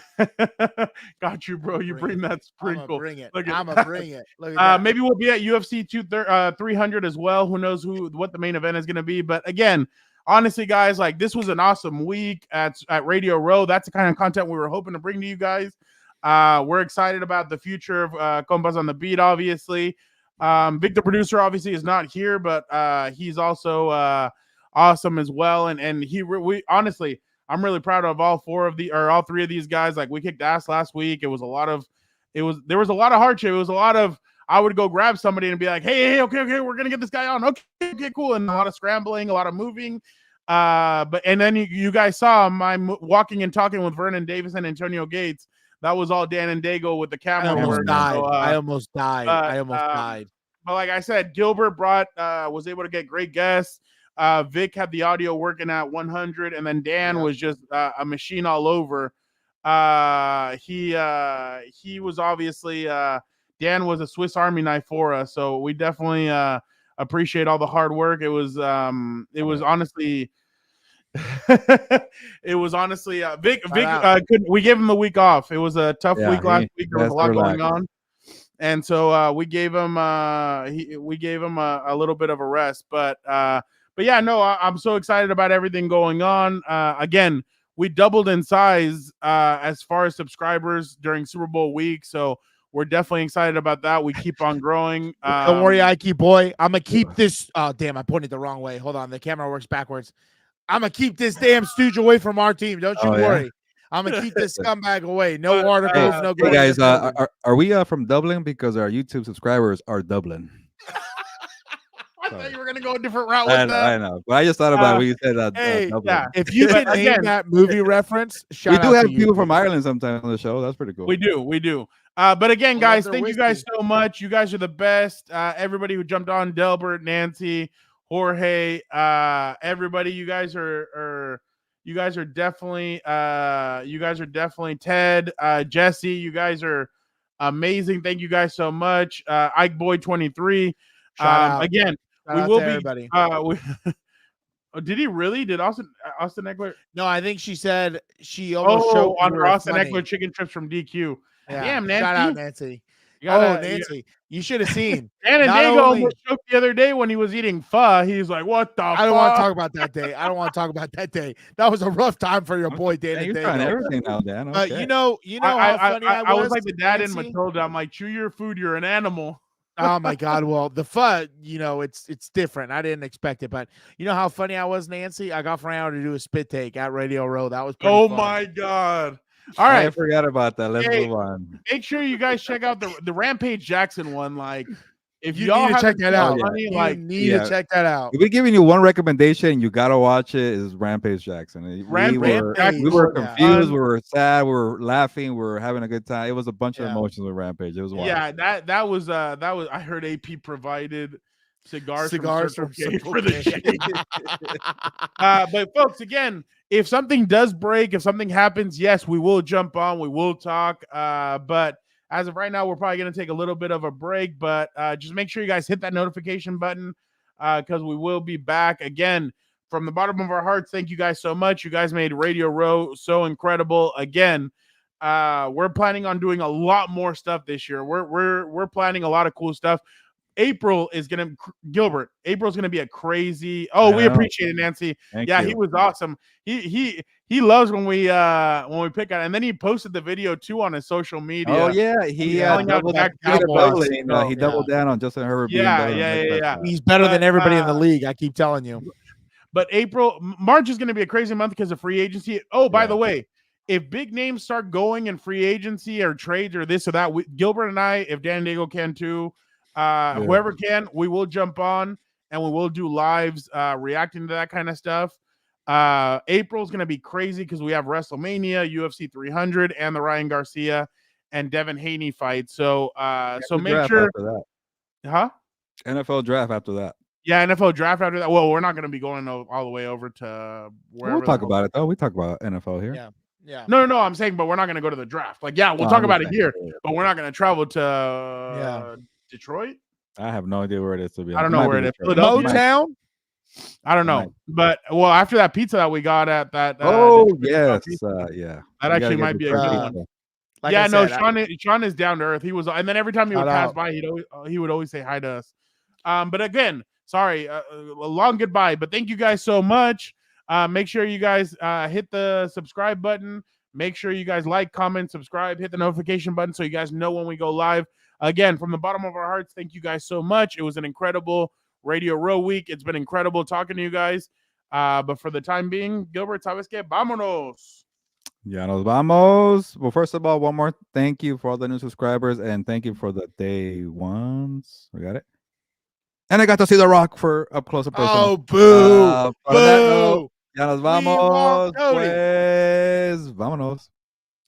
you, bro. You bring that sprinkle. Bring it. I'm gonna bring it. Look at that. Maybe we'll be at UFC 300 as well. Who knows what the main event is going to be? But again, honestly, guys, like this was an awesome week at Radio Row. That's the kind of content we were hoping to bring to you guys. We're excited about the future of Compas on the Beat. Obviously, Vic, the producer, obviously is not here, but he's also awesome as well. And we honestly. I'm really proud of all three of these guys. Like we kicked ass last week. There was a lot of hardship. It was a lot of, I would go grab somebody and be like, hey, okay, we're going to get this guy on. Okay, cool. And a lot of scrambling, a lot of moving. And then you guys saw my walking and talking with Vernon Davis and Antonio Gates. That was all Dan and Dago with the camera. I almost died. But like I said, Gilbert was able to get great guests. Vic had the audio working at 100, and then Dan was just a machine all over. He was obviously Dan was a Swiss Army knife for us, so we definitely appreciate all the hard work. It was honestly Vic we gave him the week off. It was a tough week last week. There was a lot going on. And so we gave him a little bit of a rest, but yeah, no, I'm so excited about everything going on. Again, we doubled in size as far as subscribers during Super Bowl week, so we're definitely excited about that. We keep on growing. Don't worry, Ike boy. I'm gonna keep this. Oh damn, I pointed the wrong way. Hold on, the camera works backwards. I'm gonna keep this damn stooge away from our team. Don't you worry. I'm gonna keep this scumbag away. No articles, no. Hey guys, are we from Dublin? Because our YouTube subscribers are Dublin. I thought you were gonna go a different route with that. I know, but I just thought about what you said. Hey, Dublin. If you can name that movie reference, we do have people from Ireland sometimes on the show. That's pretty cool. We do. But again, guys, thank you guys so much. You guys are the best. Everybody who jumped on, Delbert, Nancy, Jorge, everybody. You guys are definitely Ted, Jesse. You guys are amazing. Thank you guys so much. Ike Boy 23. Again. We will be. Everybody. Did he really? Did Austin Eckler? No, I think she said she almost showed on her Austin Eckler chicken strips from DQ. Yeah. Damn, Nancy. Shout out, Nancy. Nancy, you should have seen. Dan Ando almost choked the other day when he was eating pho. He's like, "What the?" I don't want to talk about that day. I don't want to talk about that day. That was a rough time for your boy Dan. You're trying everything now, Dan. Okay. You know how funny I was. I was like the dad in Matilda. I'm like, chew your food. You're an animal. Oh my God! Well, the pho, it's different. I didn't expect it, but you know how funny I was, Nancy. I got Fran to do a spit take at Radio Row. That was pretty fun. My God! All right, I forgot about that. Let's move on. Make sure you guys check out the Rampage Jackson one. Like, if you need to check that out, money, to check that out. If we're giving you one recommendation, you gotta watch it. Is Rampage Jackson? We were confused. We were sad. We were laughing. We were having a good time. It was a bunch of emotions with Rampage. It was wild. Yeah, that was. I heard AP provided cigars from Circle for the shade. But folks, again, if something does break, if something happens, yes, we will jump on. We will talk. But as of right now, we're probably going to take a little bit of a break, but just make sure you guys hit that notification button because we will be back again. From the bottom of our hearts, thank you guys so much. You guys made Radio Row so incredible. Again, we're planning on doing a lot more stuff this year. We're planning a lot of cool stuff. April's gonna be a crazy. We appreciate it, Nancy. Thank you. He was awesome. He loves when we pick on, and then he posted the video too on his social media. Oh yeah, he doubled down on Justin Herbert. Yeah. He's better than everybody in the league. I keep telling you. But March is going to be a crazy month because of free agency. By the way, if big names start going in free agency or trades or this or that, Gilbert and I, if Dan Diego can too. Whoever can, we will jump on and we will do lives reacting to that kind of stuff. April's going to be crazy because we have WrestleMania, UFC 300, and the Ryan Garcia and Devin Haney fight. So make sure. NFL draft after that. Yeah, NFL draft after that. Well, we're not going to be going all the way over to wherever. We'll talk about it though. We talk about NFL here. Yeah. No. I'm saying, but we're not going to go to the draft. We'll talk about it here, but we're not going to travel to Detroit. I have no idea where it is, to be honest. I don't know where it is. Motown? I don't know. But after that pizza that we got at that yes. That actually might be a good one. Sean is down to earth. He was, and then every time he would pass by, he would always say hi to us. But again, sorry, a long goodbye. But thank you guys so much. Make sure you guys hit the subscribe button. Make sure you guys like, comment, subscribe, hit the notification button so you guys know when we go live. Again, from the bottom of our hearts, thank you guys so much. It was an incredible Radio Row week. It's been incredible talking to you guys. But for the time being, Gilbert, ¿sabes qué? Vámonos. Ya nos vamos. Well, first of all, one more thank you for all the new subscribers and thank you for the day ones. We got it. And I got to see The Rock for up close and personal. Oh, boo. Boo. Ya nos vamos. Pues, vámonos.